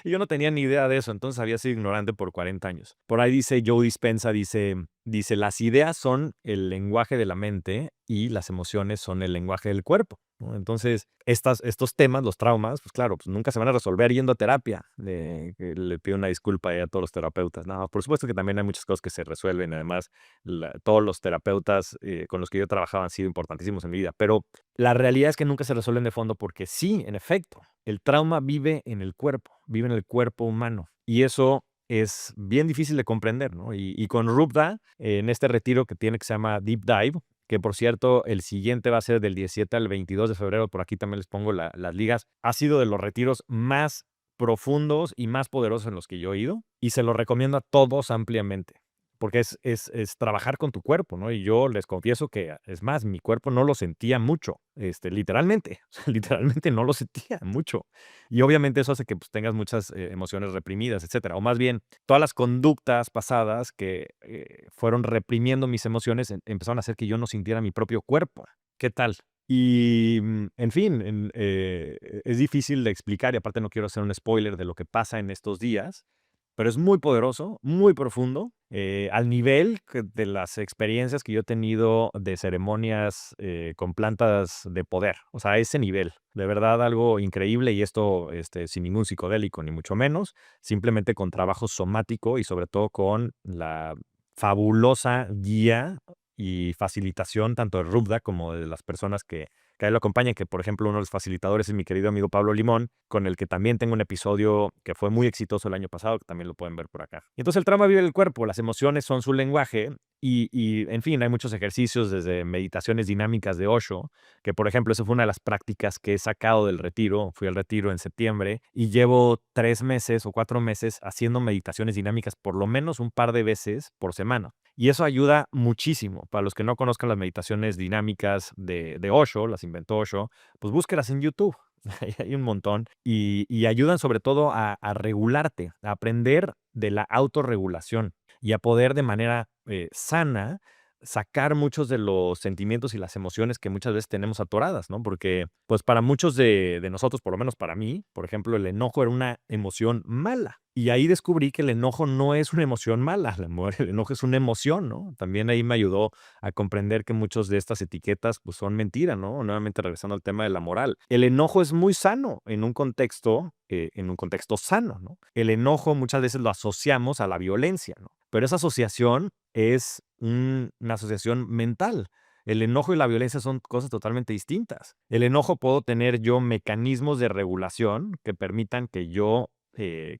Y yo no tenía ni idea de eso, entonces había sido ignorante por 40 años. Por ahí dice Joe Dispenza, dice, las ideas son el lenguaje de la mente y las emociones son el lenguaje del cuerpo, ¿no? Entonces, estos temas, los traumas, pues claro, pues nunca se van a resolver yendo a terapia. Le pido una disculpa a todos los terapeutas. No, por supuesto que también hay muchas cosas que se resuelven. Además, todos los terapeutas con los que yo trabajaba han sido importantísimos en mi vida. Pero la realidad es que nunca se resuelven de fondo porque sí, en efecto, el trauma vive en el cuerpo humano. Y eso es bien difícil de comprender, ¿no? Y con Rupda, en este retiro que tiene que se llama Deep Dive, que por cierto, el siguiente va a ser del 17 al 22 de febrero, por aquí también les pongo las ligas, ha sido de los retiros más profundos y más poderosos en los que yo he ido, y se lo recomiendo a todos ampliamente. Porque es trabajar con tu cuerpo, ¿no? Y yo les confieso que, es más, mi cuerpo no lo sentía mucho, literalmente, o sea, literalmente no lo sentía mucho. Y obviamente eso hace que pues, tengas muchas emociones reprimidas, etcétera. O más bien, todas las conductas pasadas que fueron reprimiendo mis emociones empezaron a hacer que yo no sintiera mi propio cuerpo. ¿Qué tal? Y, en fin, es difícil de explicar, y aparte no quiero hacer un spoiler de lo que pasa en estos días, pero es muy poderoso, muy profundo, al nivel de las experiencias que yo he tenido de ceremonias con plantas de poder. O sea, a ese nivel. De verdad, algo increíble, y esto sin ningún psicodélico, ni mucho menos, simplemente con trabajo somático y sobre todo con la fabulosa guía y facilitación tanto de Rubda como de las personas que a él lo acompañan, que por ejemplo uno de los facilitadores es mi querido amigo Pablo Limón, con el que también tengo un episodio que fue muy exitoso el año pasado, que también lo pueden ver por acá. Y entonces el trauma vive en el cuerpo, las emociones son su lenguaje, en fin, hay muchos ejercicios desde meditaciones dinámicas de Osho, que por ejemplo esa fue una de las prácticas que he sacado del retiro. Fui al retiro en septiembre y llevo 3 meses o 4 meses haciendo meditaciones dinámicas por lo menos un par de veces por semana. Y eso ayuda muchísimo. Para los que no conozcan las meditaciones dinámicas de Osho, las inventó Osho, pues búsquelas en YouTube. Hay un montón. Y ayudan sobre todo a regularte, a aprender de la autorregulación y a poder de manera sana sacar muchos de los sentimientos y las emociones que muchas veces tenemos atoradas, ¿no? Porque, pues para muchos de nosotros, por lo menos para mí, por ejemplo, el enojo era una emoción mala. Y ahí descubrí que el enojo no es una emoción mala, el enojo es una emoción, ¿no? También ahí me ayudó a comprender que muchas de estas etiquetas pues son mentira, ¿no? Nuevamente regresando al tema de la moral. El enojo es muy sano en un contexto sano, ¿no? El enojo muchas veces lo asociamos a la violencia, ¿no? Pero esa asociación es una asociación mental. El enojo y la violencia son cosas totalmente distintas. El enojo, puedo tener yo mecanismos de regulación que permitan que yo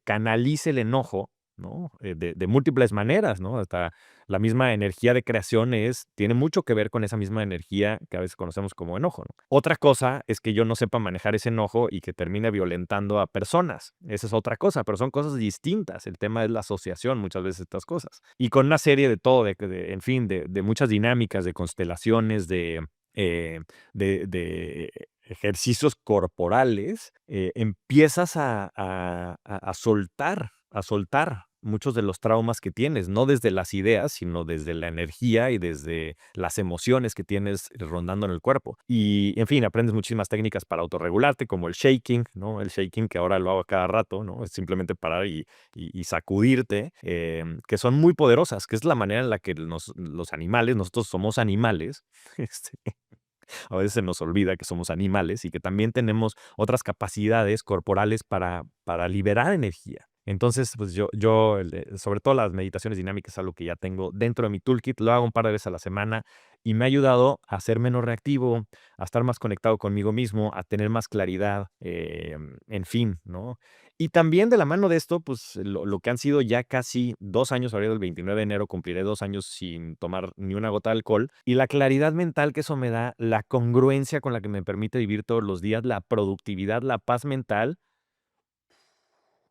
canalice el enojo ¿no? De múltiples maneras, ¿no? Hasta la misma energía de creación tiene mucho que ver con esa misma energía que a veces conocemos como enojo, ¿no? Otra cosa es que yo no sepa manejar ese enojo y que termine violentando a personas. Esa es otra cosa, pero son cosas distintas. El tema es la asociación muchas veces de estas cosas. Y con una serie de todo, en fin, de muchas dinámicas, de constelaciones, de ejercicios corporales, empiezas a soltar muchos de los traumas que tienes, no desde las ideas, sino desde la energía y desde las emociones que tienes rondando en el cuerpo. Y, en fin, aprendes muchísimas técnicas para autorregularte, como el shaking, ¿no? El shaking, que ahora lo hago cada rato, ¿no? Es simplemente parar y sacudirte, que son muy poderosas, que es la manera en la que los animales, nosotros somos animales, a veces se nos olvida que somos animales y que también tenemos otras capacidades corporales para liberar energía. Entonces, pues sobre todo las meditaciones dinámicas es algo que ya tengo dentro de mi toolkit, lo hago un par de veces a la semana y me ha ayudado a ser menos reactivo, a estar más conectado conmigo mismo, a tener más claridad, en fin, ¿no? Y también de la mano de esto, pues lo que han sido ya casi 2 años, ahora el 29 de enero cumpliré 2 años sin tomar ni una gota de alcohol, y la claridad mental que eso me da, la congruencia con la que me permite vivir todos los días, la productividad, la paz mental.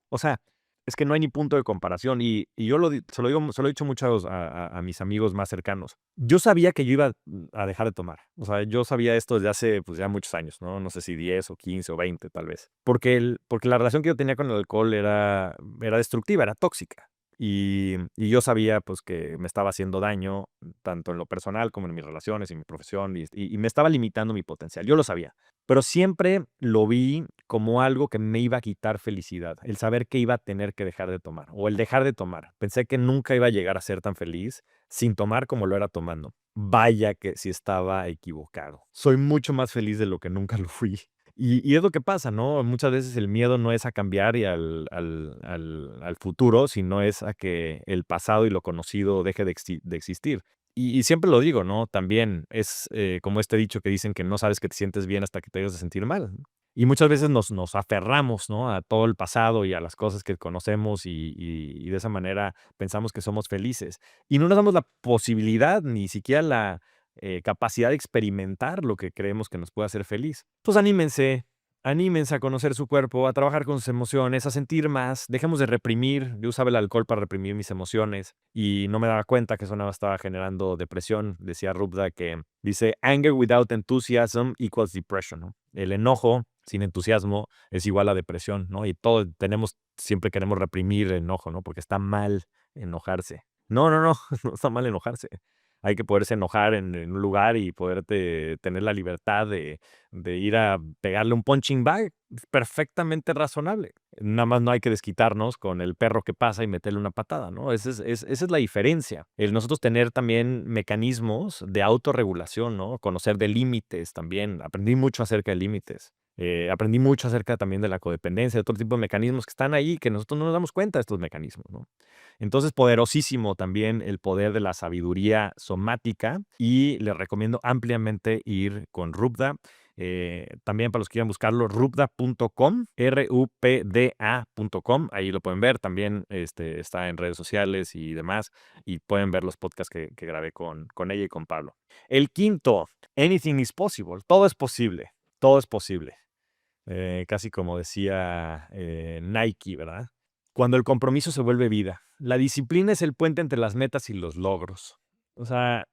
O sea, es que no hay ni punto de comparación. Y yo se lo he dicho mucho a mis amigos más cercanos. Yo sabía que yo iba a dejar de tomar. O sea, yo sabía esto desde hace pues, ya muchos años, ¿no? No sé si 10 o 15 o 20 tal vez. Porque la relación que yo tenía con el alcohol era destructiva, era tóxica. Y yo sabía pues que me estaba haciendo daño, tanto en lo personal como en mis relaciones y mi profesión, y me estaba limitando mi potencial. Yo lo sabía. Pero siempre lo vi como algo que me iba a quitar felicidad, el saber que iba a tener que dejar de tomar o el dejar de tomar. Pensé que nunca iba a llegar a ser tan feliz sin tomar como lo era tomando. Vaya que si estaba equivocado. Soy mucho más feliz de lo que nunca lo fui. Y es lo que pasa, ¿no? Muchas veces el miedo no es a cambiar y al futuro, sino es a que el pasado y lo conocido deje de existir. Y siempre lo digo, ¿no? También es como este dicho que dicen que no sabes que te sientes bien hasta que te dejas de sentir mal, ¿no? Y muchas veces nos aferramos, ¿no? A todo el pasado y a las cosas que conocemos y de esa manera pensamos que somos felices. Y no nos damos la posibilidad, ni siquiera la capacidad de experimentar lo que creemos que nos puede hacer feliz. Pues anímense a conocer su cuerpo, a trabajar con sus emociones, a sentir más. Dejemos de reprimir. Yo usaba el alcohol para reprimir mis emociones y no me daba cuenta que eso nada más estaba generando depresión. Decía Rubda que dice, anger without enthusiasm equals depression, ¿no? El enojo sin entusiasmo es igual a depresión, ¿no? Y siempre queremos reprimir el enojo, ¿no? Porque está mal enojarse. No, no, no, no está mal enojarse. Hay que poderse enojar en un lugar y poderte tener la libertad de ir a pegarle un punching bag. Es perfectamente razonable. Nada más no hay que desquitarnos con el perro que pasa y meterle una patada, ¿no? Esa es la diferencia. El nosotros tener también mecanismos de autorregulación, ¿no? Conocer de límites también. Aprendí mucho acerca de límites. Aprendí mucho acerca también de la codependencia, de otro tipo de mecanismos que están ahí, que nosotros no nos damos cuenta de estos mecanismos, ¿no? Entonces, poderosísimo también el poder de la sabiduría somática y les recomiendo ampliamente ir con Rubda. También para los que quieran buscarlo, rubda.com, rupda.com, ahí lo pueden ver, también está en redes sociales y demás, y pueden ver los podcasts que grabé con ella y con Pablo. El quinto, anything is possible, todo es posible, todo es posible. Casi como decía Nike, ¿verdad? Cuando el compromiso se vuelve vida. La disciplina es el puente entre las metas y los logros. O sea,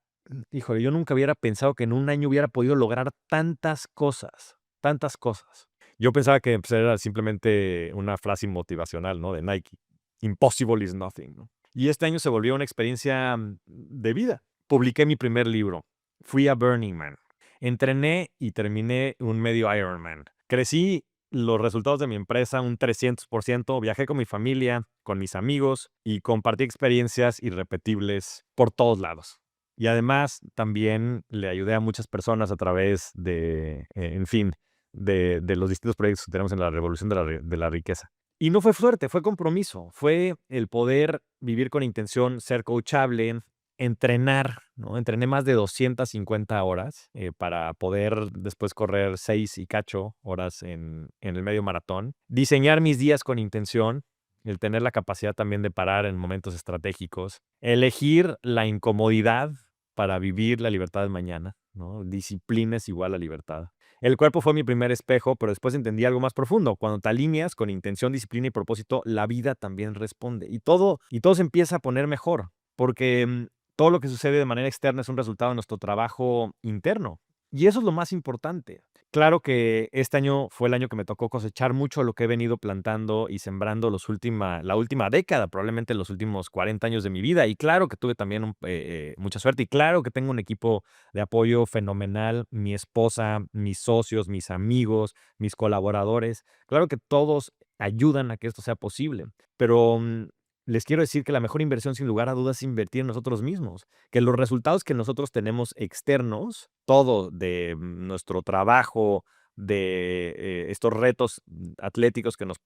híjole, yo nunca hubiera pensado que en un año hubiera podido lograr tantas cosas, tantas cosas. Yo pensaba que pues, era simplemente una frase motivacional, ¿no? De Nike. Impossible is nothing, ¿no? Y este año se volvió una experiencia de vida. Publiqué mi primer libro. Fui a Burning Man. Entrené y terminé un medio Ironman. Crecí los resultados de mi empresa un 300%, viajé con mi familia, con mis amigos y compartí experiencias irrepetibles por todos lados. Y además también le ayudé a muchas personas a través en fin, de los distintos proyectos que tenemos en la revolución de la riqueza. Y no fue suerte, fue compromiso, fue el poder vivir con intención, ser coachable, entrenar, ¿no? Entrené más de 250 horas para poder después correr 6 y cacho horas en el medio maratón. Diseñar mis días con intención, el tener la capacidad también de parar en momentos estratégicos, elegir la incomodidad para vivir la libertad de mañana, ¿no? Disciplina es igual a libertad. El cuerpo fue mi primer espejo, pero después entendí algo más profundo. Cuando te alineas con intención, disciplina y propósito, la vida también responde. Y todo se empieza a poner mejor, porque todo lo que sucede de manera externa es un resultado de nuestro trabajo interno. Y eso es lo más importante. Claro que este año fue el año que me tocó cosechar mucho lo que he venido plantando y sembrando la última década, probablemente los últimos 40 años de mi vida. Y claro que tuve también mucha suerte. Y claro que tengo un equipo de apoyo fenomenal, mi esposa, mis socios, mis amigos, mis colaboradores. Claro que todos ayudan a que esto sea posible. Pero les quiero decir que la mejor inversión, sin lugar a dudas, es invertir en nosotros mismos. Que los resultados que nosotros tenemos externos, todo de nuestro trabajo, de estos retos atléticos que nos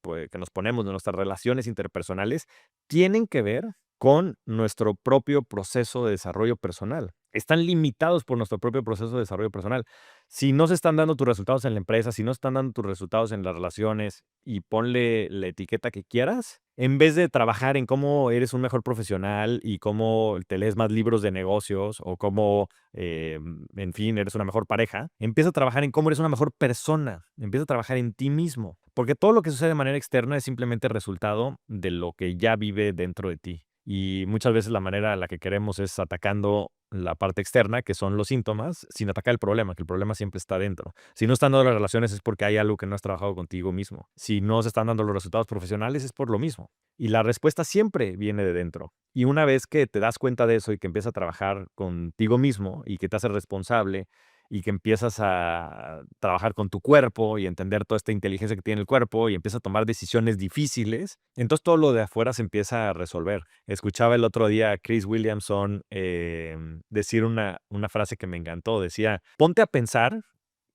ponemos, de nuestras relaciones interpersonales, tienen que ver con nuestro propio proceso de desarrollo personal. Están limitados por nuestro propio proceso de desarrollo personal. Si no se están dando tus resultados en la empresa, si no están dando tus resultados en las relaciones, y ponle la etiqueta que quieras, en vez de trabajar en cómo eres un mejor profesional y cómo te lees más libros de negocios o cómo, en fin, eres una mejor pareja, empieza a trabajar en cómo eres una mejor persona, empieza a trabajar en ti mismo, porque todo lo que sucede de manera externa es simplemente resultado de lo que ya vive dentro de ti. Y muchas veces la manera en la que queremos es atacando la parte externa, que son los síntomas, sin atacar el problema, que el problema siempre está dentro. Si no están dando las relaciones es porque hay algo que no has trabajado contigo mismo. Si no se están dando los resultados profesionales es por lo mismo. Y la respuesta siempre viene de dentro. Y una vez que te das cuenta de eso y que empiezas a trabajar contigo mismo y que te haces responsable y que empiezas a trabajar con tu cuerpo y entender toda esta inteligencia que tiene el cuerpo y empiezas a tomar decisiones difíciles, entonces todo lo de afuera se empieza a resolver. Escuchaba el otro día a Chris Williamson decir una frase que me encantó. Decía, ponte a pensar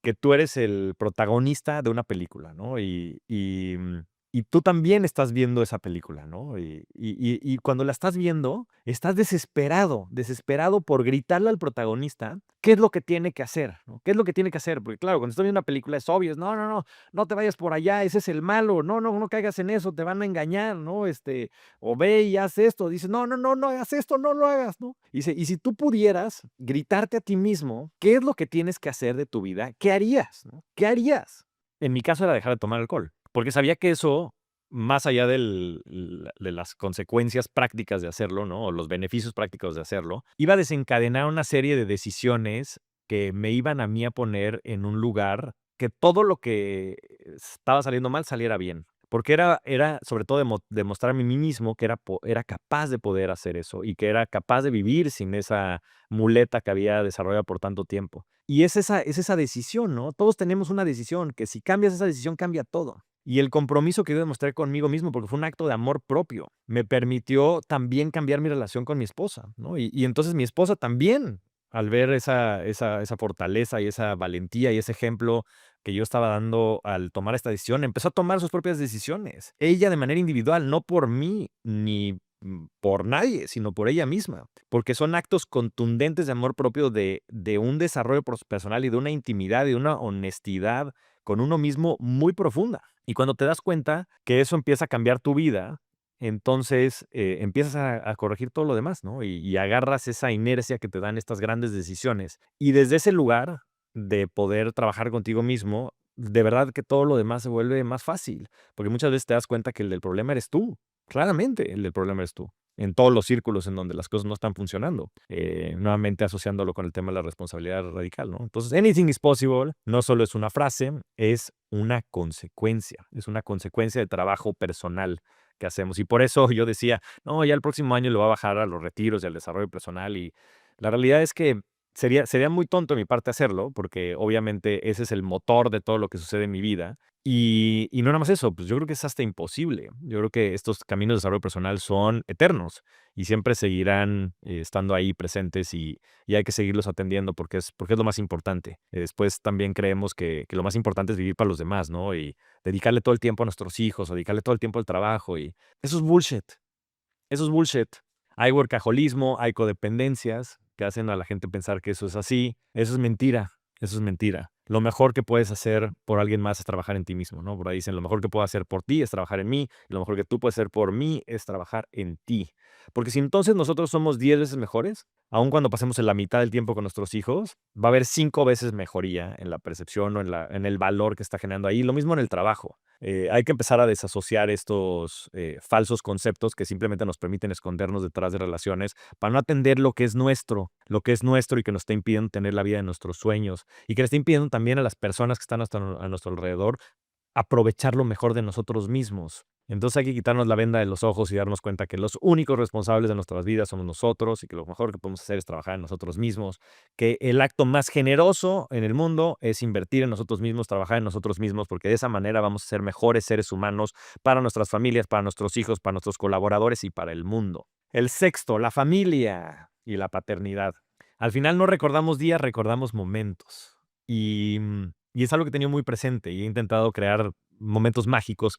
que tú eres el protagonista de una película, ¿no? Y tú también estás viendo esa película, ¿no? Y cuando la estás viendo, estás desesperado por gritarle al protagonista qué es lo que tiene que hacer, ¿no? ¿Qué es lo que tiene que hacer? Porque claro, cuando estás viendo una película es obvio, no, no, no, no te vayas por allá, ese es el malo, no, no, no caigas en eso, te van a engañar, ¿no? O ve y haz esto, dice, no, no, no, no hagas esto, no lo hagas, ¿no? Dice, y si tú pudieras gritarte a ti mismo, ¿qué es lo que tienes que hacer de tu vida? ¿Qué harías? ¿No? ¿Qué harías? En mi caso era dejar de tomar alcohol, porque sabía que eso, más allá de las consecuencias prácticas de hacerlo, ¿no? O los beneficios prácticos de hacerlo, iba a desencadenar una serie de decisiones que me iban a mí a poner en un lugar que todo lo que estaba saliendo mal saliera bien. Porque era sobre todo demostrarme a mí mismo que era capaz de poder hacer eso y que era capaz de vivir sin esa muleta que había desarrollado por tanto tiempo. Y es esa decisión, ¿no? Todos tenemos una decisión, que si cambias esa decisión cambia todo. Y el compromiso que yo demostré conmigo mismo, porque fue un acto de amor propio, me permitió también cambiar mi relación con mi esposa, ¿no? Y entonces mi esposa también, al ver esa fortaleza y esa valentía y ese ejemplo que yo estaba dando al tomar esta decisión, empezó a tomar sus propias decisiones. Ella de manera individual, no por mí ni por nadie, sino por ella misma, porque son actos contundentes de amor propio de un desarrollo personal y de una intimidad y de una honestidad con uno mismo muy profunda. Y cuando te das cuenta que eso empieza a cambiar tu vida, entonces empiezas a corregir todo lo demás, ¿no? Y agarras esa inercia que te dan estas grandes decisiones. Y desde ese lugar de poder trabajar contigo mismo, de verdad que todo lo demás se vuelve más fácil, porque muchas veces te das cuenta que el del problema eres tú. Claramente el del problema eres tú. En todos los círculos en donde las cosas no están funcionando. Nuevamente asociándolo con el tema de la responsabilidad radical, ¿no? Entonces, anything is possible no solo es una frase, es una consecuencia. Es una consecuencia de trabajo personal que hacemos. Y por eso yo decía, no, ya el próximo año lo va a bajar a los retiros y al desarrollo personal. Y la realidad es que sería muy tonto de mi parte hacerlo, porque obviamente ese es el motor de todo lo que sucede en mi vida. Y no nada más eso, pues yo creo que es hasta imposible. Yo creo que estos caminos de desarrollo personal son eternos y siempre seguirán estando ahí presentes y hay que seguirlos atendiendo porque es lo más importante. Después también creemos que lo más importante es vivir para los demás, ¿no? Y dedicarle todo el tiempo a nuestros hijos, o dedicarle todo el tiempo al trabajo. Y eso es bullshit. Eso es bullshit. Hay workaholismo, hay codependencias que hacen a la gente pensar que eso es así. Eso es mentira. Eso es mentira. lo mejor que puedes hacer por alguien más es trabajar en ti mismo, ¿no? Por ahí dicen, lo mejor que puedo hacer por ti es trabajar en mí, y lo mejor que tú puedes hacer por mí es trabajar en ti. Porque si entonces nosotros somos 10 veces mejores, aun cuando pasemos en la mitad del tiempo con nuestros hijos, va a haber 5 veces mejoría en la percepción o en el valor que está generando ahí. Lo mismo en el trabajo. Hay que empezar a desasociar estos falsos conceptos que simplemente nos permiten escondernos detrás de relaciones para no atender lo que es nuestro y que nos está impidiendo tener la vida de nuestros sueños y que le está impidiendo también a las personas que están a nuestro alrededor aprovechar lo mejor de nosotros mismos. Entonces hay que quitarnos la venda de los ojos y darnos cuenta que los únicos responsables de nuestras vidas somos nosotros y que lo mejor que podemos hacer es trabajar en nosotros mismos, que el acto más generoso en el mundo es invertir en nosotros mismos, trabajar en nosotros mismos, porque de esa manera vamos a ser mejores seres humanos para nuestras familias, para nuestros hijos, para nuestros colaboradores y para el mundo. El sexto, la familia y la paternidad. Al final no recordamos días, recordamos momentos. Y es algo que he tenido muy presente y he intentado crear momentos mágicos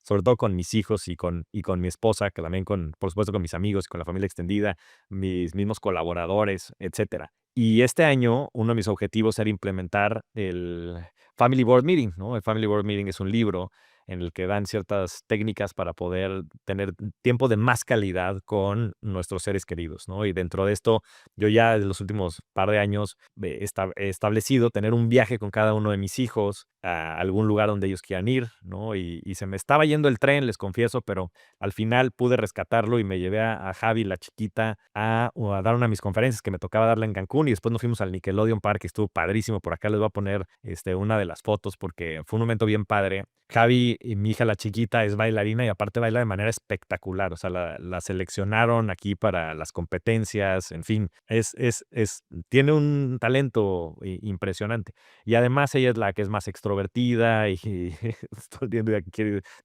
sobre todo con mis hijos y con mi esposa, que también por supuesto, con mis amigos, con la familia extendida, mis mismos colaboradores, etcétera. Y este año, uno de mis objetivos era implementar el Family Board Meeting, ¿no? El Family Board Meeting es un libro en el que dan ciertas técnicas para poder tener tiempo de más calidad con nuestros seres queridos, ¿no? Y dentro de esto, yo ya en los últimos par de años he establecido tener un viaje con cada uno de mis hijos a algún lugar donde ellos quieran ir, ¿no? Y se me estaba yendo el tren, les confieso, pero al final pude rescatarlo y me llevé a Javi, la chiquita, a dar una de mis conferencias que me tocaba darla en Cancún y después nos fuimos al Nickelodeon Park, que estuvo padrísimo. Por acá les voy a poner una de las fotos porque fue un momento bien padre. Javi, y mi hija la chiquita, es bailarina y aparte baila de manera espectacular. O sea, la seleccionaron aquí para las competencias, en fin, tiene un talento impresionante. Y además ella es la que es más extrovertida y todo el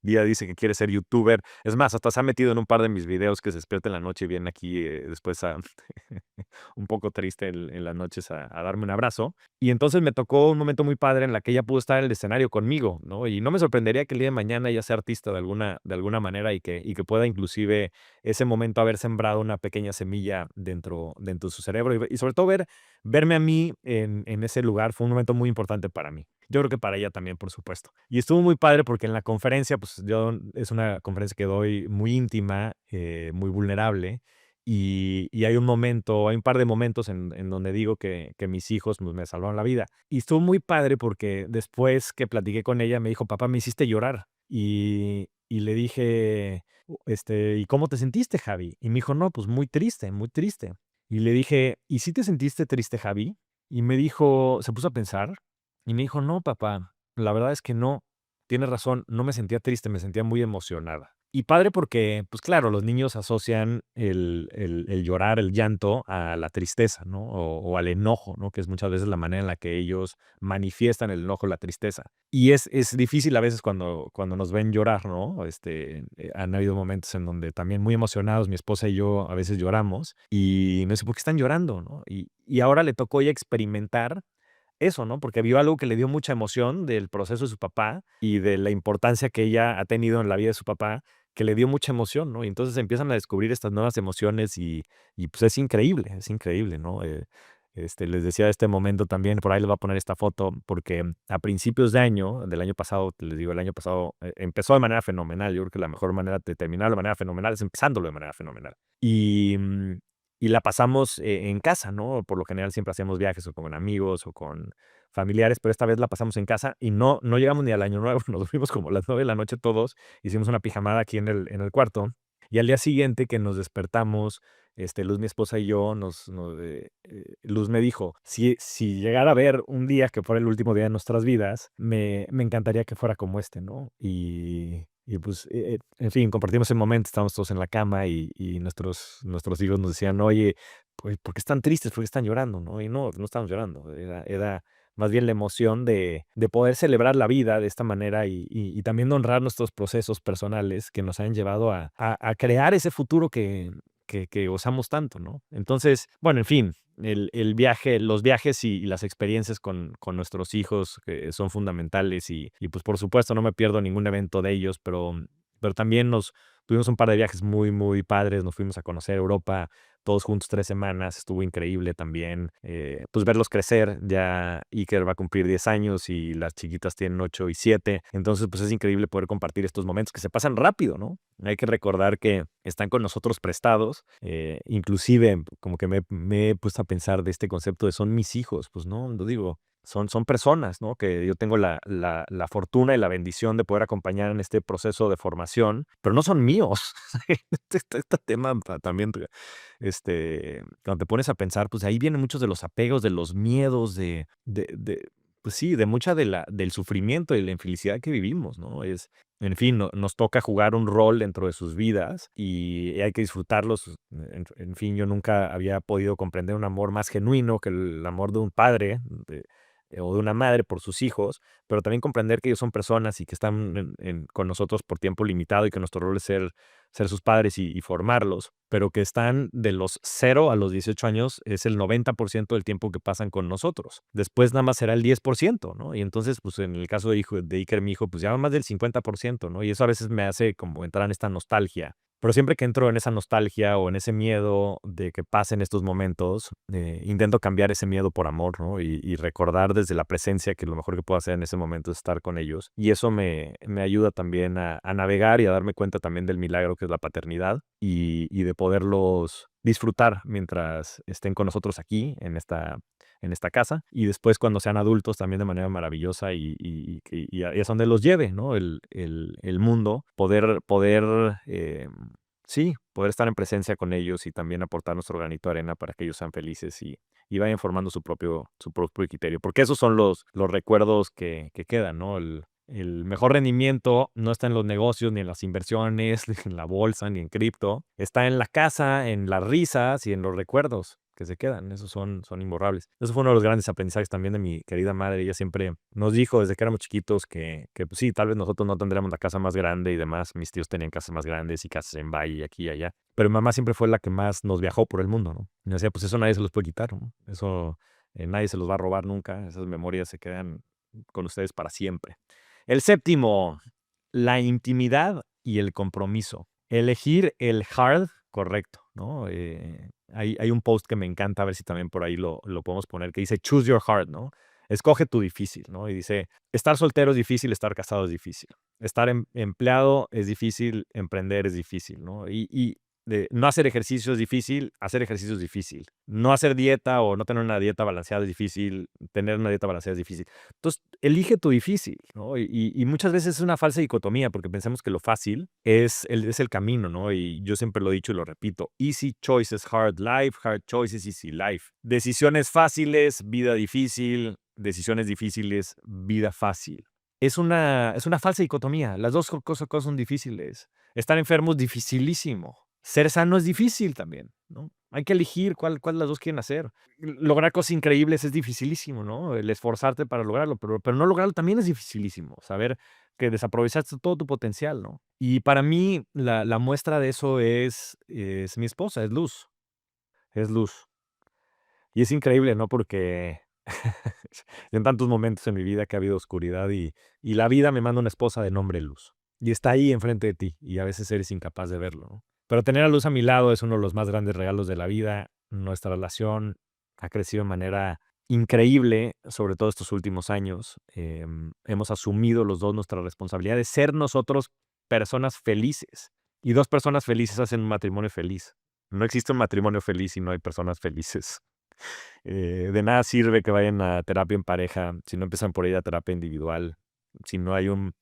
día dice que quiere ser youtuber. Es más, hasta se ha metido en un par de mis videos que se despierta en la noche y viene aquí después un poco triste en las noches a darme un abrazo. Y entonces me tocó un momento muy padre en la que ella pudo estar en el escenario conmigo, ¿no? Y no me sorprendería que el día de mañana ella sea artista de alguna manera y que pueda inclusive ese momento haber sembrado una pequeña semilla dentro de su cerebro y sobre todo verme a mí en ese lugar fue un momento muy importante para mí. Yo creo que para ella también, por supuesto. Y estuvo muy padre porque en la conferencia, pues es una conferencia que doy muy íntima, muy vulnerable. Y hay un par de momentos en donde digo que mis hijos pues, me salvaron la vida. Y estuvo muy padre porque después que platiqué con ella me dijo, papá, me hiciste llorar. Y le dije, ¿y cómo te sentiste, Javi? Y me dijo, no, pues muy triste, muy triste. Y le dije, ¿y si te sentiste triste, Javi? Y me dijo, se puso a pensar y me dijo, no, papá, la verdad es que no, tienes razón, no me sentía triste, me sentía muy emocionada. Y padre porque, pues claro, los niños asocian el llorar, el llanto a la tristeza, ¿no? O al enojo, ¿no? Que es muchas veces la manera en la que ellos manifiestan el enojo, la tristeza. Y es difícil a veces cuando nos ven llorar, ¿no? Han habido momentos en donde también muy emocionados, mi esposa y yo a veces lloramos y no sé por qué están llorando, ¿no? Y ahora le tocó ya experimentar eso, ¿no? Porque vio algo que le dio mucha emoción del proceso de su papá y de la importancia que ella ha tenido en la vida de su papá, que le dio mucha emoción, ¿no? Y entonces empiezan a descubrir estas nuevas emociones y pues es increíble, ¿no? Les decía de este momento también, por ahí les voy a poner esta foto, porque a principios de año, del año pasado, les digo, el año pasado empezó de manera fenomenal. Yo creo que la mejor manera de terminar de manera fenomenal es empezándolo de manera fenomenal. Y la pasamos en casa, ¿no? Por lo general siempre hacemos viajes o con amigos o con familiares, pero esta vez la pasamos en casa y no llegamos ni al año nuevo, nos fuimos como a las 9 de la noche todos, hicimos una pijamada aquí en el cuarto y al día siguiente que nos despertamos, Luz, mi esposa y yo, Luz me dijo, si llegara a haber un día que fuera el último día de nuestras vidas, me encantaría que fuera como este, ¿no? Y pues, en fin, compartimos el momento, estábamos todos en la cama y nuestros hijos nos decían, oye, pues, ¿por qué están tristes? ¿Por qué están llorando? ¿No? Y no estamos llorando, era más bien la emoción de poder celebrar la vida de esta manera y también de honrar nuestros procesos personales que nos han llevado a crear ese futuro que gozamos tanto, ¿no? Entonces, bueno, en fin, el viaje, los viajes y las experiencias con nuestros hijos que son fundamentales y pues por supuesto no me pierdo ningún evento de ellos, pero también tuvimos un par de viajes muy, muy padres, nos fuimos a conocer Europa todos juntos 3 semanas, estuvo increíble también. Pues verlos crecer, ya Iker va a cumplir 10 años y las chiquitas tienen 8 y 7. Entonces, pues es increíble poder compartir estos momentos que se pasan rápido, ¿no? Hay que recordar que están con nosotros prestados. Inclusive, como que me he puesto a pensar de este concepto de son mis hijos. Pues no, lo digo, son personas, ¿no? Que yo tengo la fortuna y la bendición de poder acompañar en este proceso de formación, pero no son míos. Este tema también, cuando te pones a pensar, pues ahí vienen muchos de los apegos, de los miedos, pues sí, de mucha del sufrimiento y la infelicidad que vivimos, ¿no? En fin, nos toca jugar un rol dentro de sus vidas y hay que disfrutarlos. En fin, yo nunca había podido comprender un amor más genuino que el amor de un padre o de una madre por sus hijos, pero también comprender que ellos son personas y que están con nosotros por tiempo limitado y que nuestro rol es ser sus padres y formarlos, pero que están de los 0 a los 18 años, es el 90% del tiempo que pasan con nosotros. Después nada más será el 10%, ¿no? Y entonces, pues en el caso de Iker, mi hijo, pues ya más del 50%, ¿no? Y eso a veces me hace como entrar en esta nostalgia. Pero siempre que entro en esa nostalgia o en ese miedo de que pasen estos momentos, intento cambiar ese miedo por amor, ¿no? Y recordar desde la presencia que lo mejor que puedo hacer en ese momento es estar con ellos. Y eso me ayuda también a navegar y a darme cuenta también del milagro que es la paternidad y de poderlos disfrutar mientras estén con nosotros aquí en esta casa, y después cuando sean adultos también de manera maravillosa y es donde los lleve, ¿no? El mundo, sí, poder estar en presencia con ellos y también aportar nuestro granito de arena para que ellos sean felices y vayan formando su propio criterio, porque esos son los recuerdos que quedan, ¿no? El mejor rendimiento no está en los negocios, ni en las inversiones, ni en la bolsa, ni en cripto. Está en la casa, en las risas y en los recuerdos que se quedan. Esos son imborrables. Eso fue uno de los grandes aprendizajes también de mi querida madre. Ella siempre nos dijo desde que éramos chiquitos que pues sí, tal vez nosotros no tendríamos la casa más grande y demás. Mis tíos tenían casas más grandes y casas en Valle, aquí y allá. Pero mi mamá siempre fue la que más nos viajó por el mundo, ¿no? Y me decía, pues eso nadie se los puede quitar, ¿no? Eso nadie se los va a robar nunca. Esas memorias se quedan con ustedes para siempre. El séptimo, la intimidad y el compromiso. Elegir el hard correcto, ¿no? Hay un post que me encanta, a ver si también por ahí lo podemos poner, que dice choose your hard, ¿no? Escoge tu difícil, ¿no? Y dice, estar soltero es difícil, estar casado es difícil. Estar empleado es difícil, emprender es difícil, ¿no? No hacer ejercicio es difícil, hacer ejercicio es difícil. No hacer dieta o no tener una dieta balanceada es difícil, tener una dieta balanceada es difícil. Entonces, elige tu difícil, ¿no? Y muchas veces es una falsa dicotomía porque pensamos que lo fácil es el camino, ¿no? Y yo siempre lo he dicho y lo repito, easy choices, hard life, hard choices, easy life. Decisiones fáciles, vida difícil, decisiones difíciles, vida fácil. Es una falsa dicotomía. Las dos cosas son difíciles. Estar enfermo es dificilísimo. Ser sano es difícil también, ¿no? Hay que elegir cuál de las dos quieren hacer. Lograr cosas increíbles es dificilísimo, ¿no? El esforzarte para lograrlo, pero no lograrlo también es dificilísimo. Saber que desaprovechaste todo tu potencial, ¿no? Y para mí la muestra de eso es mi esposa, es Luz. Es Luz. Y es increíble, ¿no? Porque en tantos momentos en mi vida que ha habido oscuridad y la vida me manda una esposa de nombre Luz. Y está ahí enfrente de ti y a veces eres incapaz de verlo, ¿no? Pero tener a Luz a mi lado es uno de los más grandes regalos de la vida. Nuestra relación ha crecido de manera increíble, sobre todo estos últimos años. Hemos asumido los dos nuestra responsabilidad de ser nosotros personas felices. Y dos personas felices hacen un matrimonio feliz. No existe un matrimonio feliz si no hay personas felices. De nada sirve que vayan a terapia en pareja si no empiezan por ir a terapia individual. Si no hay un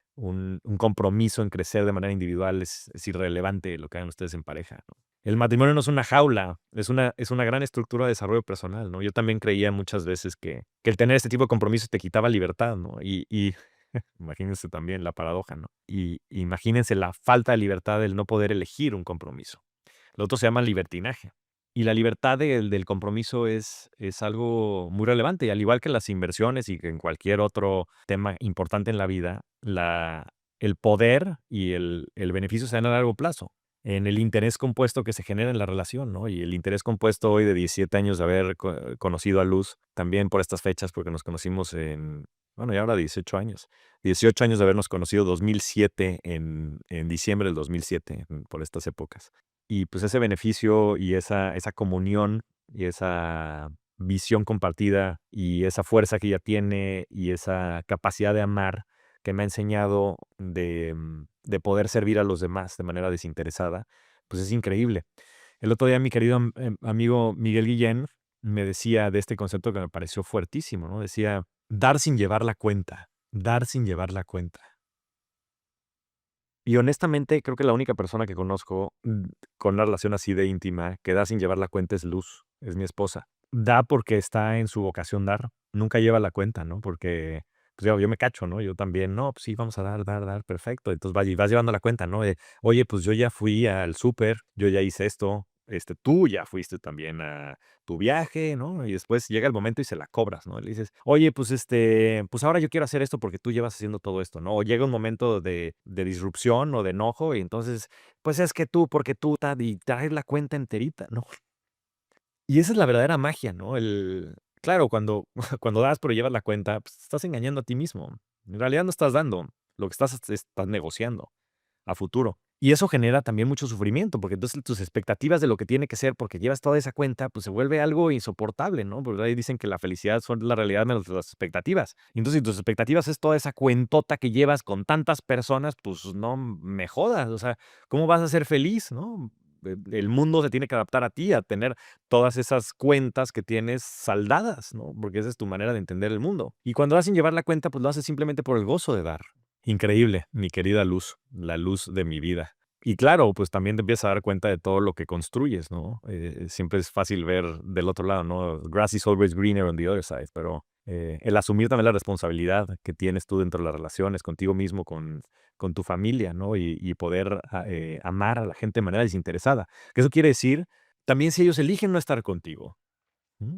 compromiso en crecer de manera individual, es irrelevante lo que hagan ustedes en pareja, ¿no? El matrimonio no es una jaula, es una gran estructura de desarrollo personal, ¿no? Yo también creía muchas veces que el tener este tipo de compromisos te quitaba libertad, ¿no? Y imagínense también la paradoja, ¿no? Y imagínense la falta de libertad del no poder elegir un compromiso. Lo otro se llama libertinaje. Y la libertad del compromiso es algo muy relevante. Y al igual que las inversiones y que en cualquier otro tema importante en la vida, el poder y el beneficio se dan a largo plazo. En el interés compuesto que se genera en la relación, ¿no? Y el interés compuesto hoy de 17 años de haber conocido a Luz, también por estas fechas, porque nos conocimos ya ahora 18 años. 18 años de habernos conocido 2007, en diciembre del 2007, por estas épocas. Y pues ese beneficio y esa comunión y esa visión compartida y esa fuerza que ella tiene y esa capacidad de amar que me ha enseñado de poder servir a los demás de manera desinteresada, pues es increíble. El otro día mi querido amigo Miguel Guillén me decía de este concepto que me pareció fuertísimo, ¿no? Decía, dar sin llevar la cuenta, dar sin llevar la cuenta. Y honestamente, creo que la única persona que conozco con una relación así de íntima que da sin llevar la cuenta es Luz, es mi esposa. Da porque está en su vocación dar, nunca lleva la cuenta, ¿no? Porque pues yo me cacho, ¿no? Yo también, no, pues sí, vamos a dar, perfecto. Entonces vas llevando la cuenta, ¿no? Oye, pues yo ya fui al súper, yo ya hice esto, tú ya fuiste también a tu viaje, ¿no? Y después llega el momento y se la cobras, ¿no? Le dices, oye, pues pues ahora yo quiero hacer esto porque tú llevas haciendo todo esto, ¿no? O llega un momento de disrupción o de enojo y entonces, pues es que tú, porque tú y traes la cuenta enterita, ¿no? Y esa es la verdadera magia, ¿no? Claro, cuando, cuando das pero llevas la cuenta, pues estás engañando a ti mismo. En realidad no estás dando, lo que estás negociando a futuro. Y eso genera también mucho sufrimiento, porque entonces tus expectativas de lo que tiene que ser, porque llevas toda esa cuenta, pues se vuelve algo insoportable, ¿no? Porque ahí dicen que la felicidad son la realidad menos las expectativas. Entonces, si tus expectativas es toda esa cuentota que llevas con tantas personas, pues no me jodas. O sea, ¿cómo vas a ser feliz, no? El mundo se tiene que adaptar a ti, a tener todas esas cuentas que tienes saldadas, ¿no? Porque esa es tu manera de entender el mundo. Y cuando vas sin llevar la cuenta, pues lo haces simplemente por el gozo de dar. Increíble, mi querida Luz, la luz de mi vida. Y claro, pues también te empiezas a dar cuenta de todo lo que construyes, ¿no? Siempre es fácil ver del otro lado, ¿no? Grass is always greener on the other side, pero el asumir también la responsabilidad que tienes tú dentro de las relaciones, contigo mismo, con tu familia, ¿no? Y poder amar a la gente de manera desinteresada. Que eso quiere decir, también si ellos eligen no estar contigo. ¿Mm?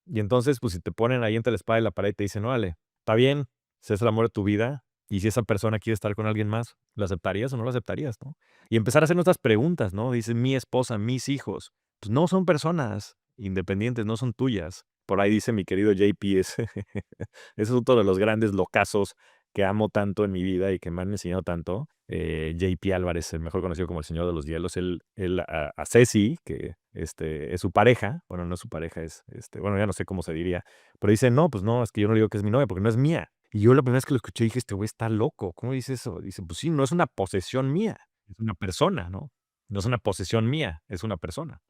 Y entonces, pues si te ponen ahí entre la espada y la pared y te dicen, órale, está bien, si es el amor de tu vida, y si esa persona quiere estar con alguien más, ¿lo aceptarías o no lo aceptarías, no? Y empezar a hacer nuestras preguntas, ¿no? Dice, mi esposa, mis hijos, pues no son personas independientes, no son tuyas. Por ahí dice mi querido JP, ese es otro de los grandes locazos que amo tanto en mi vida y que me han enseñado tanto. JP Álvarez, el mejor conocido como el Señor de los Hielos, él a Ceci, que es su pareja, bueno, no es su pareja, bueno, ya no sé cómo se diría, pero dice, no, pues no, es que yo no le digo que es mi novia porque no es mía. Y yo la primera vez que lo escuché dije, este güey está loco, ¿cómo dice eso? Dice, pues sí, no es una posesión mía, es una persona, ¿no? No es una posesión mía, es una persona.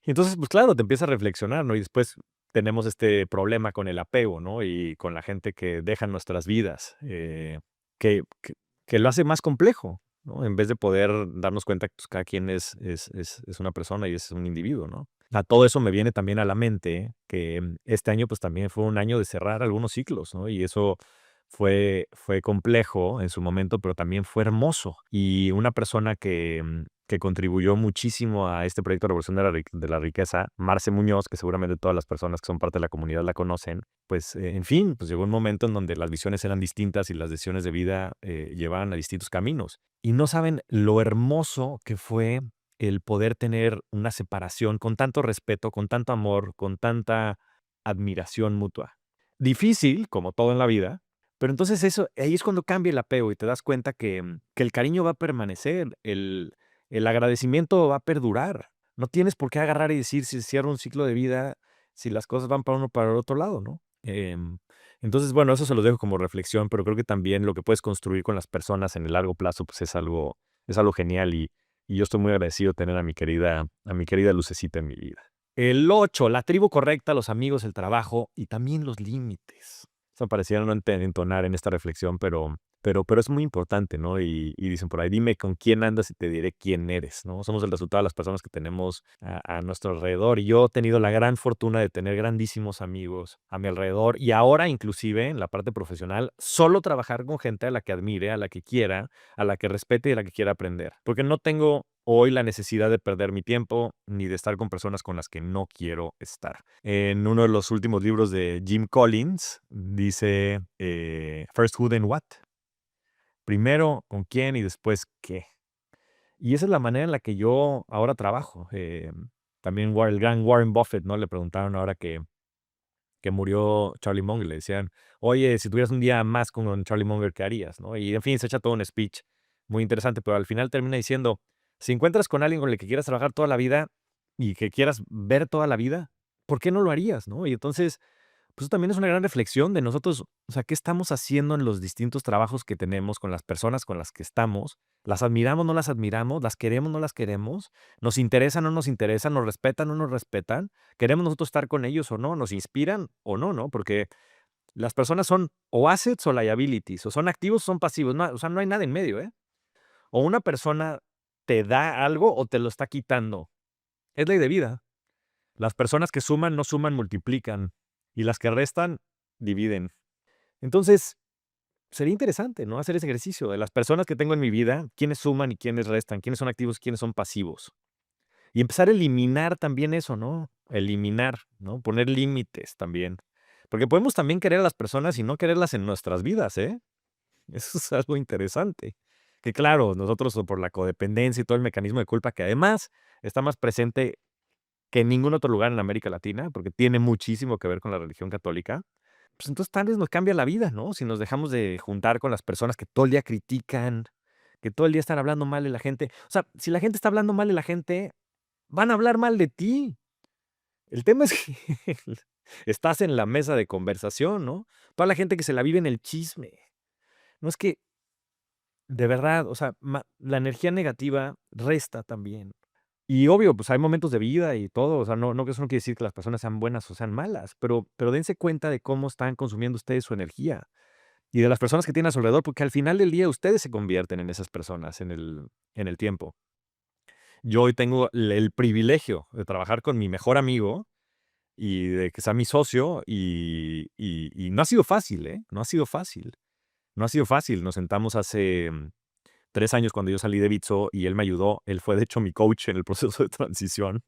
Y entonces, pues claro, te empieza a reflexionar, ¿no? Y después tenemos este problema con el apego, ¿no? Y con la gente que deja nuestras vidas, que, que, que lo hace más complejo, ¿no? En vez de poder darnos cuenta que pues, cada quien es una persona y es un individuo, ¿no? A todo eso me viene también a la mente que este año pues también fue un año de cerrar algunos ciclos, ¿no? Y eso fue complejo en su momento, pero también fue hermoso. Y una persona que contribuyó muchísimo a este proyecto de Revolución de la Riqueza, Marce Muñoz, que seguramente todas las personas que son parte de la comunidad la conocen, pues en fin, pues llegó un momento en donde las visiones eran distintas y las decisiones de vida llevaban a distintos caminos. Y no saben lo hermoso que fue el poder tener una separación con tanto respeto, con tanto amor, con tanta admiración mutua. Difícil, como todo en la vida, pero entonces ahí es cuando cambia el apego y te das cuenta que el cariño va a permanecer, el agradecimiento va a perdurar. No tienes por qué agarrar y decir si cierra un ciclo de vida, si las cosas van para uno o para el otro lado, ¿no? Entonces, bueno, eso se los dejo como reflexión, pero creo que también lo que puedes construir con las personas en el largo plazo, pues es algo genial y yo estoy muy agradecido de tener a mi querida Lucecita en mi vida. El 8, la tribu correcta, los amigos, el trabajo y también los límites. Eso pareciera no entonar en esta reflexión, pero es muy importante, ¿no? Y dicen por ahí, dime con quién andas y te diré quién eres, ¿no? Somos el resultado de las personas que tenemos a nuestro alrededor. Y yo he tenido la gran fortuna de tener grandísimos amigos a mi alrededor y ahora inclusive en la parte profesional, solo trabajar con gente a la que admire, a la que quiera, a la que respete y a la que quiera aprender. Porque no tengo hoy la necesidad de perder mi tiempo ni de estar con personas con las que no quiero estar. En uno de los últimos libros de Jim Collins dice, First Who Then What. Primero con quién y después qué. Y esa es la manera en la que yo ahora trabajo. También el gran Warren Buffett, ¿no? Le preguntaron ahora que murió Charlie Munger, le decían, oye, si tuvieras un día más con Charlie Munger, ¿qué harías? ¿No? Y en fin, se echa todo un speech muy interesante, pero al final termina diciendo, si encuentras con alguien con el que quieras trabajar toda la vida y que quieras ver toda la vida, ¿por qué no lo harías, no? Y entonces, pues eso también es una gran reflexión de nosotros, o sea, ¿qué estamos haciendo en los distintos trabajos que tenemos con las personas con las que estamos? ¿Las admiramos, no las admiramos? ¿Las queremos, no las queremos? ¿Nos interesan, no nos interesan? ¿Nos respetan, no nos respetan? ¿Queremos nosotros estar con ellos o no? ¿Nos inspiran o no, no? Porque las personas son o assets o liabilities, o son activos o son pasivos, no, o sea, no hay nada en medio, ¿eh? O una persona te da algo o te lo está quitando. Es ley de vida. Las personas que suman no suman, multiplican. Y las que restan, dividen. Entonces, sería interesante, ¿no? Hacer ese ejercicio de las personas que tengo en mi vida, quiénes suman y quiénes restan, quiénes son activos y quiénes son pasivos. Y empezar a eliminar también eso, ¿no? Eliminar, ¿no? Poner límites también. Porque podemos también querer a las personas y no quererlas en nuestras vidas, ¿eh? Eso es algo interesante. Que claro, nosotros por la codependencia y todo el mecanismo de culpa que además está más presente que en ningún otro lugar en América Latina, porque tiene muchísimo que ver con la religión católica, pues entonces tal vez nos cambia la vida, ¿no? Si nos dejamos de juntar con las personas que todo el día critican, que todo el día están hablando mal de la gente. O sea, si la gente está hablando mal de la gente, van a hablar mal de ti. El tema es que estás en la mesa de conversación, ¿no? Toda la gente que se la vive en el chisme. No es que, de verdad, o sea, la energía negativa resta también. Y obvio, pues hay momentos de vida y todo, o sea, no, eso no quiere decir que las personas sean buenas o sean malas, pero dense cuenta de cómo están consumiendo ustedes su energía y de las personas que tienen a su alrededor, porque al final del día ustedes se convierten en esas personas en el tiempo. Yo hoy tengo el privilegio de trabajar con mi mejor amigo y de que sea mi socio y no ha sido fácil, ¿eh? No ha sido fácil. No ha sido fácil. Nos sentamos hace 3 años cuando yo salí de Bitso y él me ayudó. Él fue, de hecho, mi coach en el proceso de transición.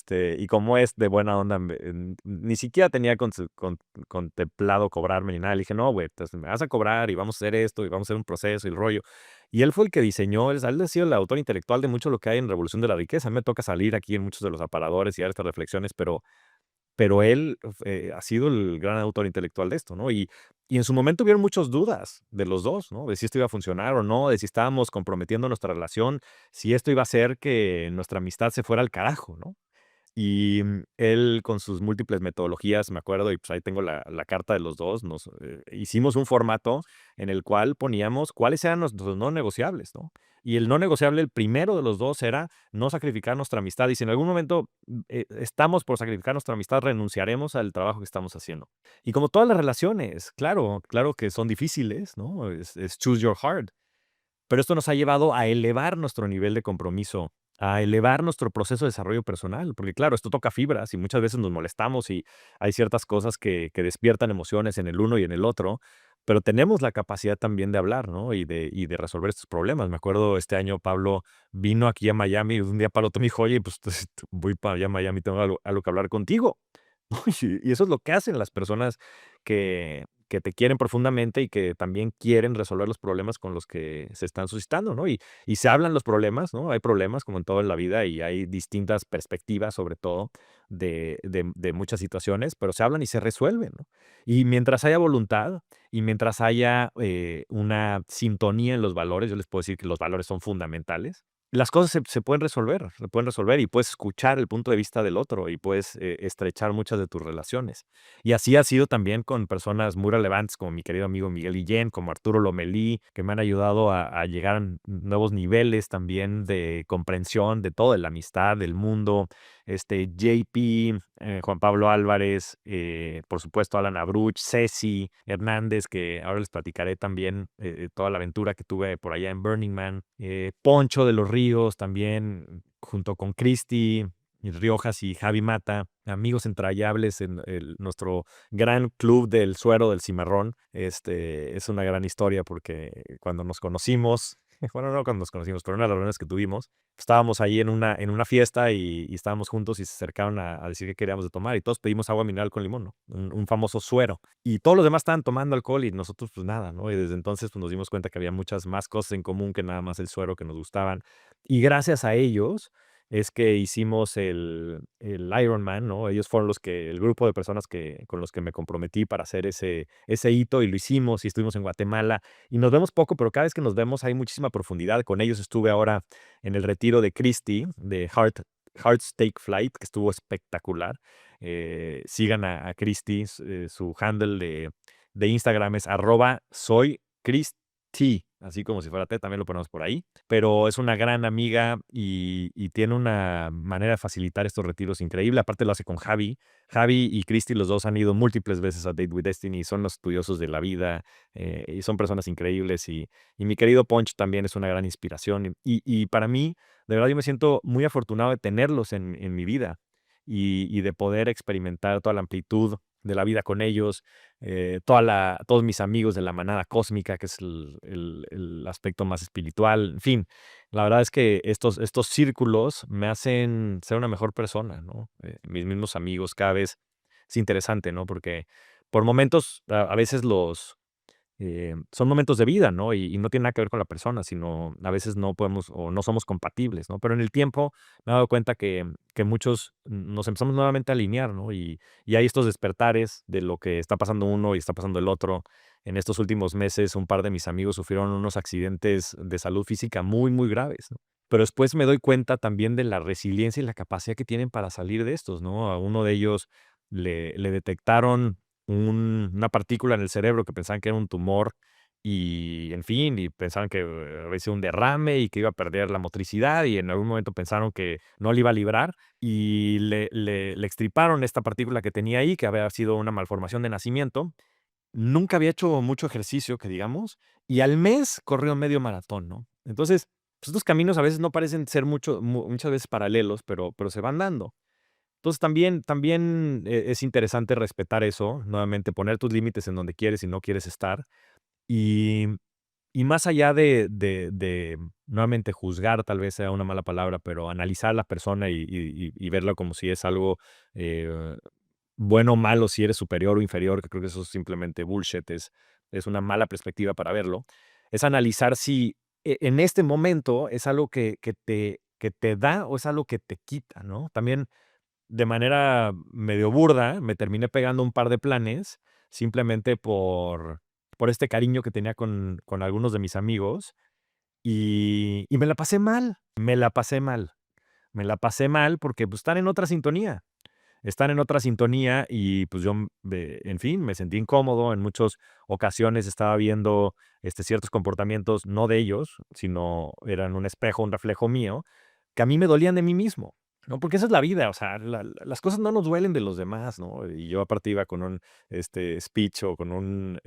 Y como es de buena onda, ni siquiera tenía contemplado cobrarme ni nada. Le dije, no, güey, pues, me vas a cobrar y vamos a hacer esto y vamos a hacer un proceso y el rollo. Y él fue el que diseñó, él ha sido el autor intelectual de mucho de lo que hay en Revolución de la Riqueza. Me toca salir aquí en muchos de los aparadores y dar estas reflexiones, pero él ha sido el gran autor intelectual de esto, ¿no? Y en su momento hubieron muchas dudas de los dos, ¿no? De si esto iba a funcionar o no, de si estábamos comprometiendo nuestra relación, si esto iba a hacer que nuestra amistad se fuera al carajo, ¿no? Y él con sus múltiples metodologías, me acuerdo, y pues ahí tengo la carta de los dos, nos hicimos un formato en el cual poníamos cuáles eran nuestros no negociables, ¿no? Y el no negociable, el primero de los dos era no sacrificar nuestra amistad. Y si en algún momento estamos por sacrificar nuestra amistad, renunciaremos al trabajo que estamos haciendo. Y como todas las relaciones, claro, claro que son difíciles, ¿no? Es choose your heart. Pero esto nos ha llevado a elevar nuestro nivel de compromiso, a elevar nuestro proceso de desarrollo personal, porque claro, esto toca fibras y muchas veces nos molestamos y hay ciertas cosas que despiertan emociones en el uno y en el otro, pero tenemos la capacidad también de hablar, ¿no? Y de resolver estos problemas. Me acuerdo este año Pablo vino aquí a Miami y un día Pablo me dijo, oye, pues voy para allá a Miami, tengo algo que hablar contigo. Y eso es lo que hacen las personas que te quieren profundamente y que también quieren resolver los problemas con los que se están suscitando, ¿no? Y se hablan los problemas, ¿no? Hay problemas como en todo en la vida y hay distintas perspectivas, sobre todo, de muchas situaciones, pero se hablan y se resuelven, ¿no? Y mientras haya voluntad y mientras haya una sintonía en los valores, yo les puedo decir que los valores son fundamentales. Las cosas se pueden resolver y puedes escuchar el punto de vista del otro y puedes estrechar muchas de tus relaciones. Y así ha sido también con personas muy relevantes como mi querido amigo Miguel Guillén, como Arturo Lomelí, que me han ayudado a llegar a nuevos niveles también de comprensión de todo, de la amistad, del mundo. JP, Juan Pablo Álvarez, por supuesto Alan Abruch, Ceci Hernández, que ahora les platicaré también toda la aventura que tuve por allá en Burning Man. Poncho de los Ríos también, junto con Cristi Riojas y Javi Mata, amigos entrañables en nuestro gran club del suero del cimarrón. Es una gran historia porque cuando nos conocimos, bueno, no cuando nos conocimos, pero en una de las reuniones que tuvimos, estábamos ahí en una fiesta y estábamos juntos y se acercaron a decir que queríamos de tomar y todos pedimos agua mineral con limón, ¿no? Un famoso suero. Y todos los demás estaban tomando alcohol y nosotros pues nada, ¿no? Y desde entonces pues, nos dimos cuenta que había muchas más cosas en común que nada más el suero que nos gustaban. Y gracias a ellos es que hicimos el Ironman, ¿no? Ellos fueron el grupo de personas con los que me comprometí para hacer ese hito y lo hicimos y estuvimos en Guatemala y nos vemos poco, pero cada vez que nos vemos hay muchísima profundidad. Con ellos estuve ahora en el retiro de Christy, de Hearts Take Flight, que estuvo espectacular. Sigan a Christy, su handle de Instagram es @soychristy, así como si fuera T, también lo ponemos por ahí. Pero es una gran amiga y tiene una manera de facilitar estos retiros increíble. Aparte lo hace con Javi. Javi y Christy, los dos han ido múltiples veces a Date with Destiny, son los estudiosos de la vida y son personas increíbles. Y mi querido Ponch también es una gran inspiración. Y para mí, de verdad, yo me siento muy afortunado de tenerlos en mi vida y de poder experimentar toda la amplitud de la vida con ellos, todos mis amigos de la manada cósmica, que es el aspecto más espiritual. En fin, la verdad es que estos círculos me hacen ser una mejor persona, ¿no? Mis mismos amigos cada vez es interesante, ¿no? Porque por momentos, a veces son momentos de vida, ¿no? Y no tiene nada que ver con la persona, sino a veces no podemos o no somos compatibles, ¿no? Pero en el tiempo me he dado cuenta que muchos nos empezamos nuevamente a alinear, ¿no? Y hay estos despertares de lo que está pasando uno y está pasando el otro. En estos últimos meses, un par de mis amigos sufrieron unos accidentes de salud física muy, muy graves, ¿no? Pero después me doy cuenta también de la resiliencia y la capacidad que tienen para salir de estos, ¿no? A uno de ellos le detectaron una partícula en el cerebro que pensaban que era un tumor y, en fin, y pensaban que había sido un derrame y que iba a perder la motricidad y en algún momento pensaron que no le iba a librar y le extirparon esta partícula que tenía ahí, que había sido una malformación de nacimiento. Nunca había hecho mucho ejercicio, que digamos, y al mes corrió medio maratón, ¿no? Entonces, pues, estos caminos a veces no parecen ser muchas veces paralelos, pero se van dando. Entonces, también es interesante respetar eso, nuevamente poner tus límites en donde quieres y no quieres estar. Y y más allá de nuevamente juzgar, tal vez sea una mala palabra, pero analizar a la persona y verla como si es algo, eh, bueno o malo, si eres superior o inferior, que creo que eso es simplemente bullshit, es una mala perspectiva para verlo. Es analizar si en este momento es algo que te da o es algo que te quita, ¿no? También de manera medio burda, me terminé pegando un par de planes simplemente por este cariño que tenía con algunos de mis amigos y me la pasé mal, me la pasé mal, me la pasé mal porque pues, están en otra sintonía y pues yo, en fin, me sentí incómodo. En muchas ocasiones estaba viendo ciertos comportamientos, no de ellos, sino eran un espejo, un reflejo mío, que a mí me dolían de mí mismo. ¿No? Porque esa es la vida, o sea, las cosas no nos duelen de los demás, ¿no? Y yo aparte iba con un speech o con un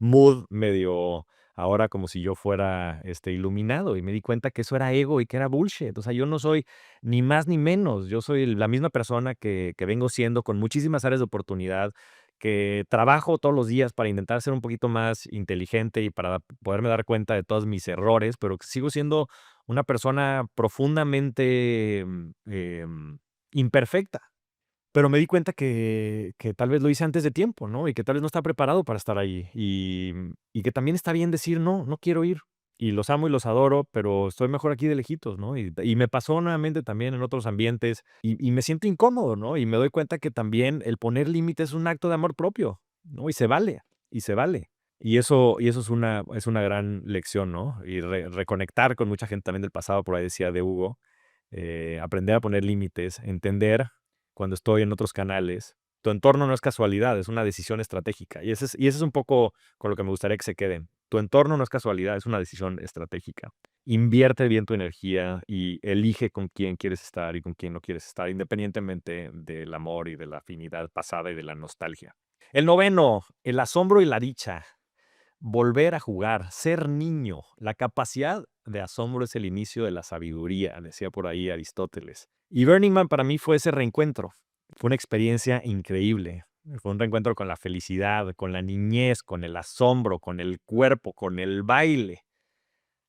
mood medio ahora como si yo fuera iluminado y me di cuenta que eso era ego y que era bullshit. O sea, yo no soy ni más ni menos. Yo soy la misma persona que vengo siendo con muchísimas áreas de oportunidad, que trabajo todos los días para intentar ser un poquito más inteligente y para poderme dar cuenta de todos mis errores, pero que sigo siendo una persona profundamente imperfecta. Pero me di cuenta que tal vez lo hice antes de tiempo, ¿no? Y que tal vez no estaba preparado para estar ahí. Y que también está bien decir, no, no quiero ir. Y los amo y los adoro, pero estoy mejor aquí de lejitos, ¿no? Y me pasó nuevamente también en otros ambientes y me siento incómodo, ¿no? Y me doy cuenta que también el poner límites es un acto de amor propio, ¿no? Y se vale, y se vale. Y eso es una gran lección, ¿no? Y reconectar con mucha gente también del pasado, por ahí decía de Hugo, aprender a poner límites, entender cuando estoy en otros canales. Tu entorno no es casualidad, es una decisión estratégica. Y ese es un poco con lo que me gustaría que se queden. Tu entorno no es casualidad, es una decisión estratégica. Invierte bien tu energía y elige con quién quieres estar y con quién no quieres estar, independientemente del amor y de la afinidad pasada y de la nostalgia. El noveno, el asombro y la dicha. Volver a jugar, ser niño. La capacidad de asombro es el inicio de la sabiduría, decía por ahí Aristóteles. Y Burning Man para mí fue ese reencuentro. Fue una experiencia increíble. Fue un reencuentro con la felicidad, con la niñez, con el asombro, con el cuerpo, con el baile.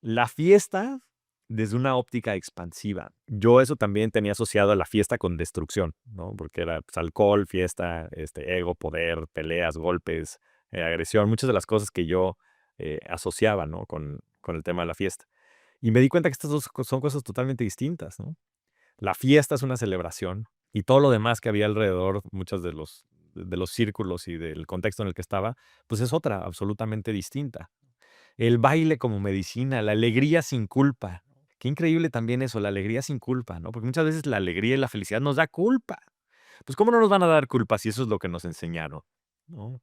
La fiesta desde una óptica expansiva. Yo eso también tenía asociado a la fiesta con destrucción, ¿no? Porque era pues, alcohol, fiesta, ego, poder, peleas, golpes, agresión, muchas de las cosas que yo asociaba, ¿no? Con el tema de la fiesta. Y me di cuenta que estas dos son cosas totalmente distintas, ¿no? La fiesta es una celebración y todo lo demás que había alrededor, muchos de los círculos y del contexto en el que estaba, pues es otra, absolutamente distinta. El baile como medicina, la alegría sin culpa. Qué increíble también eso, la alegría sin culpa, ¿no? Porque muchas veces la alegría y la felicidad nos da culpa. Pues, ¿cómo no nos van a dar culpa si eso es lo que nos enseñaron? ¿No?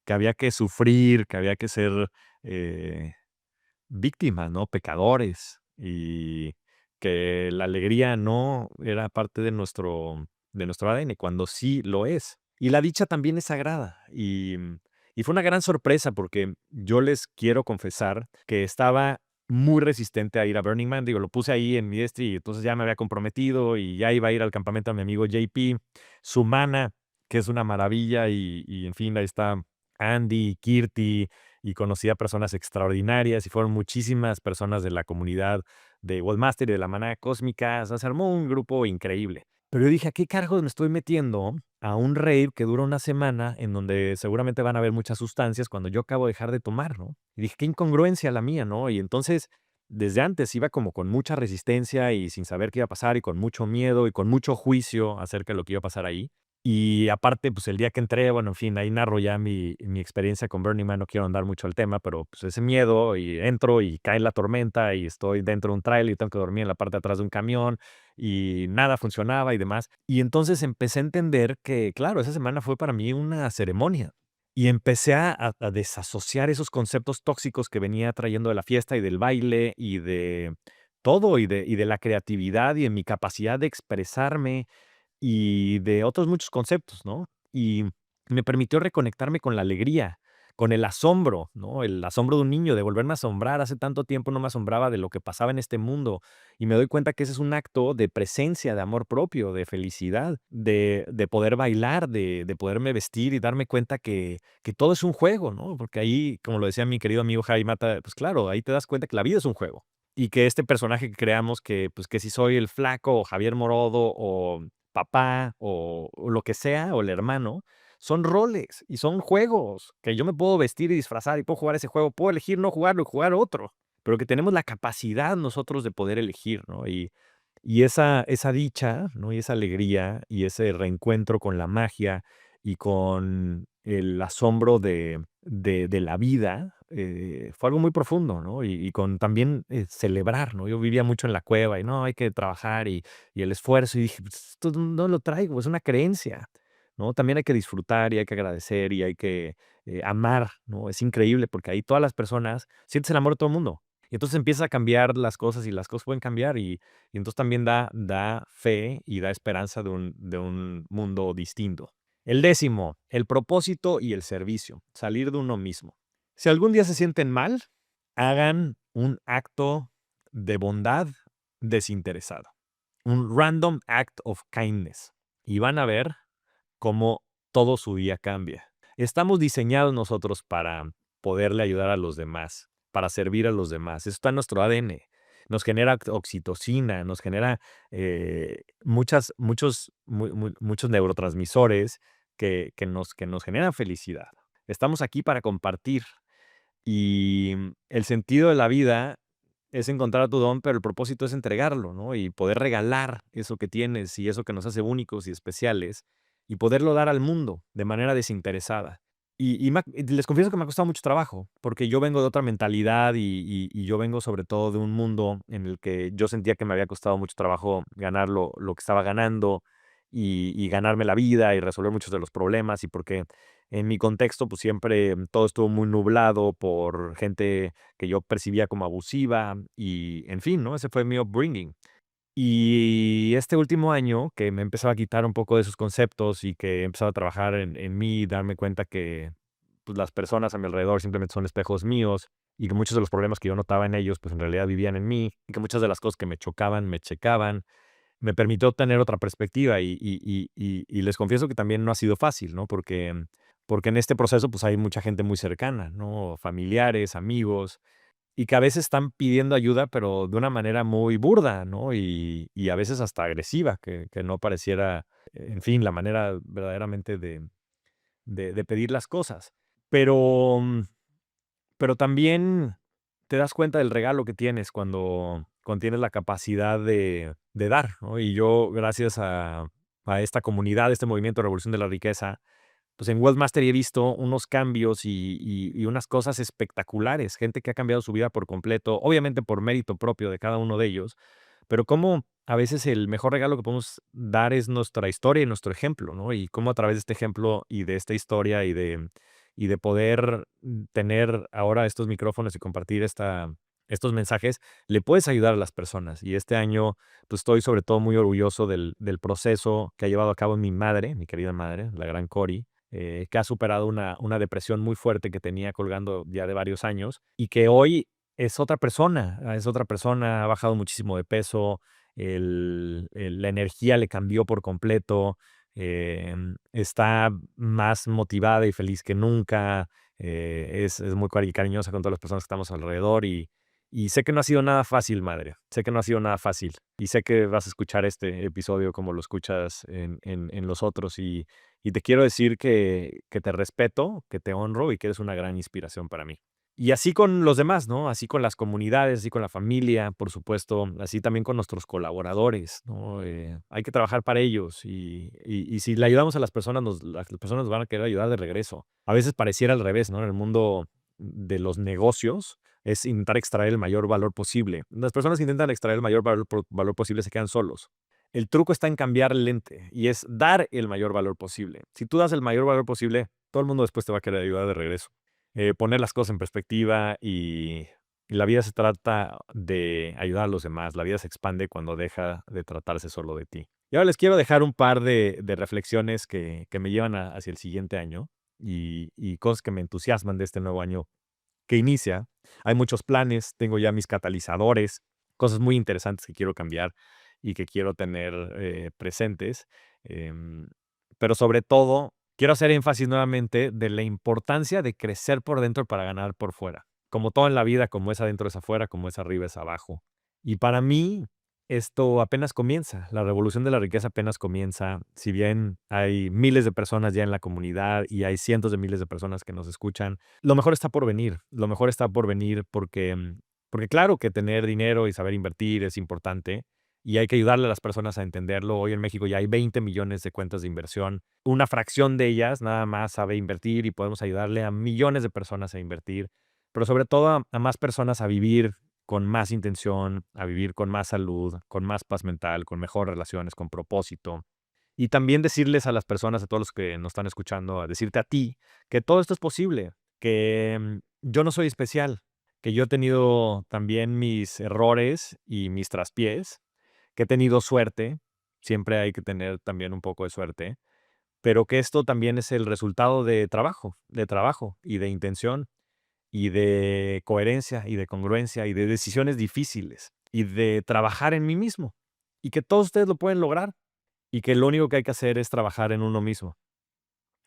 Que había que sufrir, que había que ser eh, víctimas, ¿no? Pecadores. Y que la alegría no era parte de nuestro ADN, cuando sí lo es. Y la dicha también es sagrada. Y fue una gran sorpresa porque yo les quiero confesar que estaba muy resistente a ir a Burning Man. Digo, lo puse ahí en mi Destry y entonces ya me había comprometido y ya iba a ir al campamento de mi amigo JP, Sumana, que es una maravilla y en fin, ahí está Andy, Kirti, y conocí a personas extraordinarias y fueron muchísimas personas de la comunidad de Wildmaster y de la Manada Cósmica. O sea, se armó un grupo increíble. Pero yo dije, ¿a qué carajos me estoy metiendo a un rave que dura una semana en donde seguramente van a haber muchas sustancias cuando yo acabo de dejar de tomar, ¿no? Y dije, qué incongruencia la mía, ¿no? Y entonces, desde antes iba como con mucha resistencia y sin saber qué iba a pasar y con mucho miedo y con mucho juicio acerca de lo que iba a pasar ahí. Y aparte, pues el día que entré, bueno, en fin, ahí narro ya mi experiencia con Burning Man, no quiero andar mucho al tema, pero pues ese miedo y entro y cae la tormenta y estoy dentro de un trailer y tengo que dormir en la parte de atrás de un camión y nada funcionaba y demás. Y entonces empecé a entender que, claro, esa semana fue para mí una ceremonia. Y empecé a desasociar esos conceptos tóxicos que venía trayendo de la fiesta y del baile y de todo y de la creatividad y de mi capacidad de expresarme y de otros muchos conceptos, ¿no? Y me permitió reconectarme con la alegría, con el asombro, ¿no? El asombro de un niño, de volverme a asombrar. Hace tanto tiempo no me asombraba de lo que pasaba en este mundo y me doy cuenta que ese es un acto de presencia, de amor propio, de felicidad, de poder bailar, de poderme vestir y darme cuenta que todo es un juego, ¿no? Porque ahí, como lo decía mi querido amigo Javi Mata, pues claro, ahí te das cuenta que la vida es un juego. Y que este personaje que creamos, que pues que si soy el flaco o Javier Morodo o papá o lo que sea, o el hermano, son roles y son juegos que yo me puedo vestir y disfrazar y puedo jugar ese juego, puedo elegir no jugarlo y jugar otro, pero que tenemos la capacidad nosotros de poder elegir, ¿no? Y esa dicha, ¿no? Y esa alegría y ese reencuentro con la magia y con el asombro de la vida, fue algo muy profundo, ¿no? Y con también celebrar, ¿no? Yo vivía mucho en la cueva y no, hay que trabajar y el esfuerzo. Y dije, "Pues, esto no lo traigo, es una creencia, ¿no? También hay que disfrutar y hay que agradecer y hay que amar, ¿no? Es increíble porque ahí todas las personas sientes el amor de todo el mundo. Y entonces empieza a cambiar las cosas y las cosas pueden cambiar y entonces también da fe y da esperanza de un mundo distinto. El 10º, el propósito y el servicio, salir de uno mismo. Si algún día se sienten mal, hagan un acto de bondad desinteresado, un random act of kindness, y van a ver cómo todo su día cambia. Estamos diseñados nosotros para poderle ayudar a los demás, para servir a los demás. Eso está en nuestro ADN. Nos genera oxitocina, nos genera muchos neurotransmisores que nos generan felicidad. Estamos aquí para compartir. Y el sentido de la vida es encontrar tu don, pero el propósito es entregarlo, ¿no? Y poder regalar eso que tienes y eso que nos hace únicos y especiales y poderlo dar al mundo de manera desinteresada. Y les confieso que me ha costado mucho trabajo, porque yo vengo de otra mentalidad y yo vengo sobre todo de un mundo en el que yo sentía que me había costado mucho trabajo ganar lo que estaba ganando y ganarme la vida y resolver muchos de los problemas y porque en mi contexto pues siempre todo estuvo muy nublado por gente que yo percibía como abusiva y en fin, ¿no? Ese fue mi upbringing. Y este último año que me empezaba a quitar un poco de esos conceptos y que he empezado a trabajar en mí y darme cuenta que pues, las personas a mi alrededor simplemente son espejos míos y que muchos de los problemas que yo notaba en ellos pues en realidad vivían en mí y que muchas de las cosas que me chocaban me checaban, me permitió tener otra perspectiva y les confieso que también no ha sido fácil, ¿no? Porque en este proceso pues hay mucha gente muy cercana, ¿no? Familiares, amigos, y que a veces están pidiendo ayuda, pero de una manera muy burda, ¿no? Y a veces hasta agresiva, que no pareciera, en fin, la manera verdaderamente de pedir las cosas. Pero, pero también te das cuenta del regalo que tienes cuando tienes la capacidad de dar, ¿no? Y yo, gracias a esta comunidad, este movimiento de Revolución de la Riqueza, pues en Wealthmaster he visto unos cambios y unas cosas espectaculares. Gente que ha cambiado su vida por completo, obviamente por mérito propio de cada uno de ellos, pero cómo a veces el mejor regalo que podemos dar es nuestra historia y nuestro ejemplo, ¿no? Y cómo a través de este ejemplo y de esta historia y de poder tener ahora estos micrófonos y compartir estos mensajes, le puedes ayudar a las personas. Y este año, pues estoy sobre todo muy orgulloso del proceso que ha llevado a cabo mi madre, mi querida madre, la gran Cori, que ha superado una depresión muy fuerte que tenía colgando ya de varios años y que hoy es otra persona, ha bajado muchísimo de peso, la energía le cambió por completo, está más motivada y feliz que nunca, es muy cariñosa con todas las personas que estamos alrededor y sé que no ha sido nada fácil, madre, sé que no ha sido nada fácil y sé que vas a escuchar este episodio como lo escuchas en los otros y te quiero decir que te respeto, que te honro y que eres una gran inspiración para mí. Y así con los demás, ¿no? Así con las comunidades, así con la familia, por supuesto, así también con nuestros colaboradores, ¿no? Hay que trabajar para ellos y si le ayudamos a las personas, las personas nos van a querer ayudar de regreso. A veces pareciera al revés, ¿no? En el mundo de los negocios es intentar extraer el mayor valor posible. Las personas que intentan extraer el mayor valor posible se quedan solos. El truco está en cambiar el lente y es dar el mayor valor posible. Si tú das el mayor valor posible, todo el mundo después te va a querer ayudar de regreso. Poner las cosas en perspectiva y la vida se trata de ayudar a los demás. La vida se expande cuando deja de tratarse solo de ti. Y ahora les quiero dejar un par de reflexiones que me llevan hacia el siguiente año y cosas que me entusiasman de este nuevo año que inicia. Hay muchos planes, tengo ya mis catalizadores, cosas muy interesantes que quiero cambiar y que quiero tener presentes. Em, pero sobre todo, quiero hacer énfasis nuevamente de la importancia de crecer por dentro para ganar por fuera. Como todo en la vida, como es adentro es afuera, como es arriba es abajo. Y para mí, esto apenas comienza. La revolución de la riqueza apenas comienza. Si bien hay miles de personas ya en la comunidad y hay cientos de miles de personas que nos escuchan, lo mejor está por venir. Lo mejor está por venir porque claro que tener dinero y saber invertir es importante y hay que ayudarle a las personas a entenderlo. Hoy en México ya hay 20 millones de cuentas de inversión. Una fracción de ellas nada más sabe invertir y podemos ayudarle a millones de personas a invertir, pero sobre todo a más personas a vivir con más intención, a vivir con más salud, con más paz mental, con mejores relaciones, con propósito. Y también decirles a las personas, a todos los que nos están escuchando, a decirte a ti que todo esto es posible, que yo no soy especial, que yo he tenido también mis errores y mis traspiés, que he tenido suerte, siempre hay que tener también un poco de suerte, pero que esto también es el resultado de trabajo y de intención y de coherencia y de congruencia y de decisiones difíciles y de trabajar en mí mismo y que todos ustedes lo pueden lograr y que lo único que hay que hacer es trabajar en uno mismo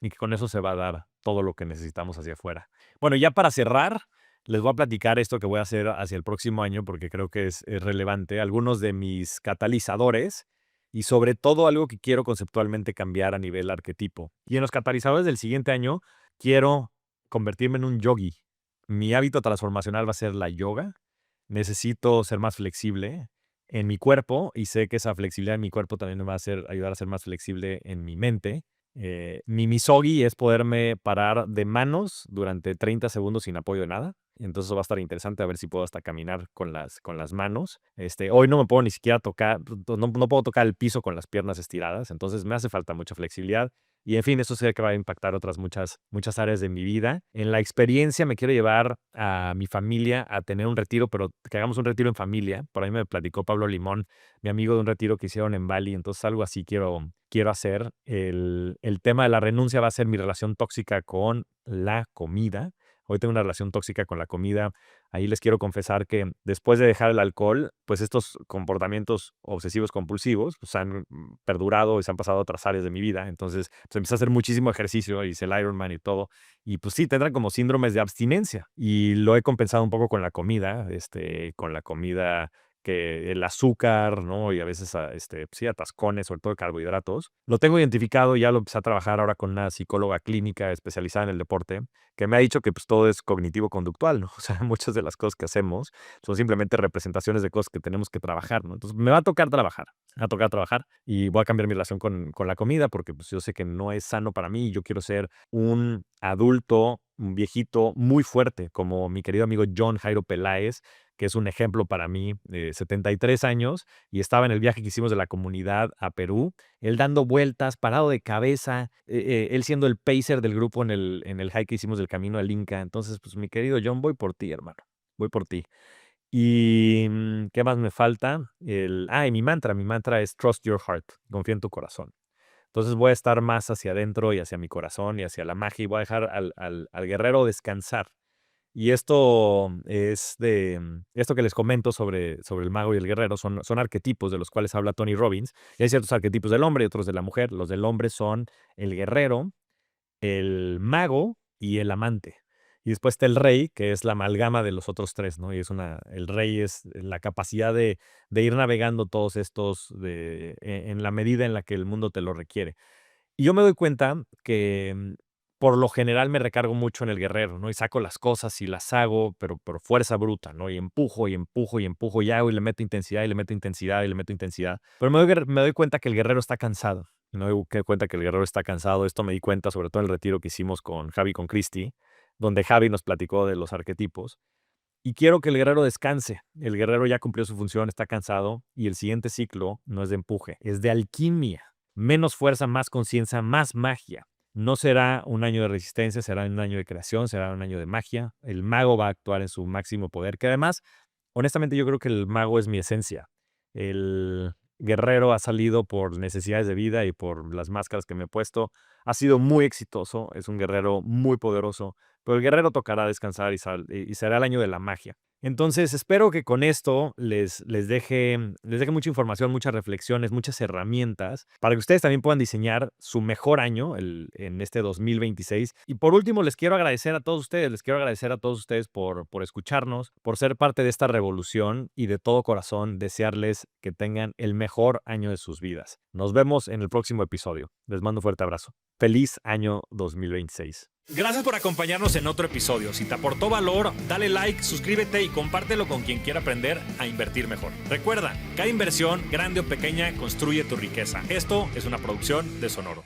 y que con eso se va a dar todo lo que necesitamos hacia afuera. Bueno, ya para cerrar, les voy a platicar esto que voy a hacer hacia el próximo año porque creo que es relevante. Algunos de mis catalizadores y sobre todo algo que quiero conceptualmente cambiar a nivel arquetipo. Y en los catalizadores del siguiente año quiero convertirme en un yogi. Mi hábito transformacional va a ser la yoga. Necesito ser más flexible en mi cuerpo y sé que esa flexibilidad en mi cuerpo también me va a ayudar a ser más flexible en mi mente. Mi misogi es poderme parar de manos durante 30 segundos sin apoyo de nada. Entonces eso va a estar interesante a ver si puedo hasta caminar con las manos. Hoy no me puedo ni siquiera tocar, no puedo tocar el piso con las piernas estiradas. Entonces me hace falta mucha flexibilidad. Y en fin, eso sé que va a impactar otras muchas áreas de mi vida. En la experiencia me quiero llevar a mi familia a tener un retiro, pero que hagamos un retiro en familia. Por ahí me platicó Pablo Limón, mi amigo, de un retiro que hicieron en Bali. Entonces algo así quiero hacer. El tema de la renuncia va a ser mi relación tóxica con la comida. Hoy tengo una relación tóxica con la comida. Ahí les quiero confesar que después de dejar el alcohol, pues estos comportamientos obsesivos compulsivos pues han perdurado y se han pasado a otras áreas de mi vida. Entonces, pues empecé a hacer muchísimo ejercicio, hice el Ironman y todo. Y pues sí, tendrán como síndromes de abstinencia. Y lo he compensado un poco con la comida, que el azúcar, ¿no? Y a veces sí, atascones, sobre todo de carbohidratos. Lo tengo identificado, ya lo empecé a trabajar ahora con una psicóloga clínica especializada en el deporte, que me ha dicho que pues todo es cognitivo-conductual, ¿no? O sea, muchas de las cosas que hacemos son simplemente representaciones de cosas que tenemos que trabajar, ¿no? Entonces me va a tocar trabajar y voy a cambiar mi relación con la comida porque pues yo sé que no es sano para mí y yo quiero ser un adulto, un viejito muy fuerte, como mi querido amigo John Jairo Peláez, que es un ejemplo para mí, 73 años, y estaba en el viaje que hicimos de la comunidad a Perú, él dando vueltas, parado de cabeza, él siendo el pacer del grupo en el hike que hicimos del camino al Inca. Entonces, pues mi querido John, voy por ti, hermano, voy por ti. Y, ¿qué más me falta? Y mi mantra es Trust Your Heart, confía en tu corazón. Entonces voy a estar más hacia adentro y hacia mi corazón y hacia la magia y voy a dejar al guerrero descansar. Y esto esto que les comento sobre el mago y el guerrero son arquetipos de los cuales habla Tony Robbins. Y hay ciertos arquetipos del hombre y otros de la mujer. Los del hombre son el guerrero, el mago y el amante. Y después está el rey, que es la amalgama de los otros tres, ¿no? Y el rey es la capacidad de ir navegando todos estos en la medida en la que el mundo te lo requiere. Y yo me doy cuenta que por lo general me recargo mucho en el guerrero, ¿no? Y saco las cosas y las hago, pero por fuerza bruta, ¿no? Y empujo y empujo y empujo y hago y le meto intensidad y le meto intensidad y le meto intensidad. Pero me doy cuenta que el guerrero está cansado. Me doy cuenta que el guerrero está cansado. Esto me di cuenta sobre todo en el retiro que hicimos con Javi y con Cristi, donde Javi nos platicó de los arquetipos. Y quiero que el guerrero descanse. El guerrero ya cumplió su función, está cansado. Y el siguiente ciclo no es de empuje, es de alquimia. Menos fuerza, más conciencia, más magia. No será un año de resistencia, será un año de creación, será un año de magia. El mago va a actuar en su máximo poder, que además, honestamente, yo creo que el mago es mi esencia. El guerrero ha salido por necesidades de vida y por las máscaras que me he puesto. Ha sido muy exitoso, es un guerrero muy poderoso, pero el guerrero tocará descansar y será el año de la magia. Entonces, espero que con esto les deje mucha información, muchas reflexiones, muchas herramientas para que ustedes también puedan diseñar su mejor año en este 2026. Y por último, les quiero agradecer a todos ustedes por escucharnos, por ser parte de esta revolución y de todo corazón desearles que tengan el mejor año de sus vidas. Nos vemos en el próximo episodio. Les mando un fuerte abrazo. Feliz año 2026. Gracias por acompañarnos en otro episodio. Si te aportó valor, dale like, suscríbete y compártelo con quien quiera aprender a invertir mejor. Recuerda, cada inversión, grande o pequeña, construye tu riqueza. Esto es una producción de Sonoro.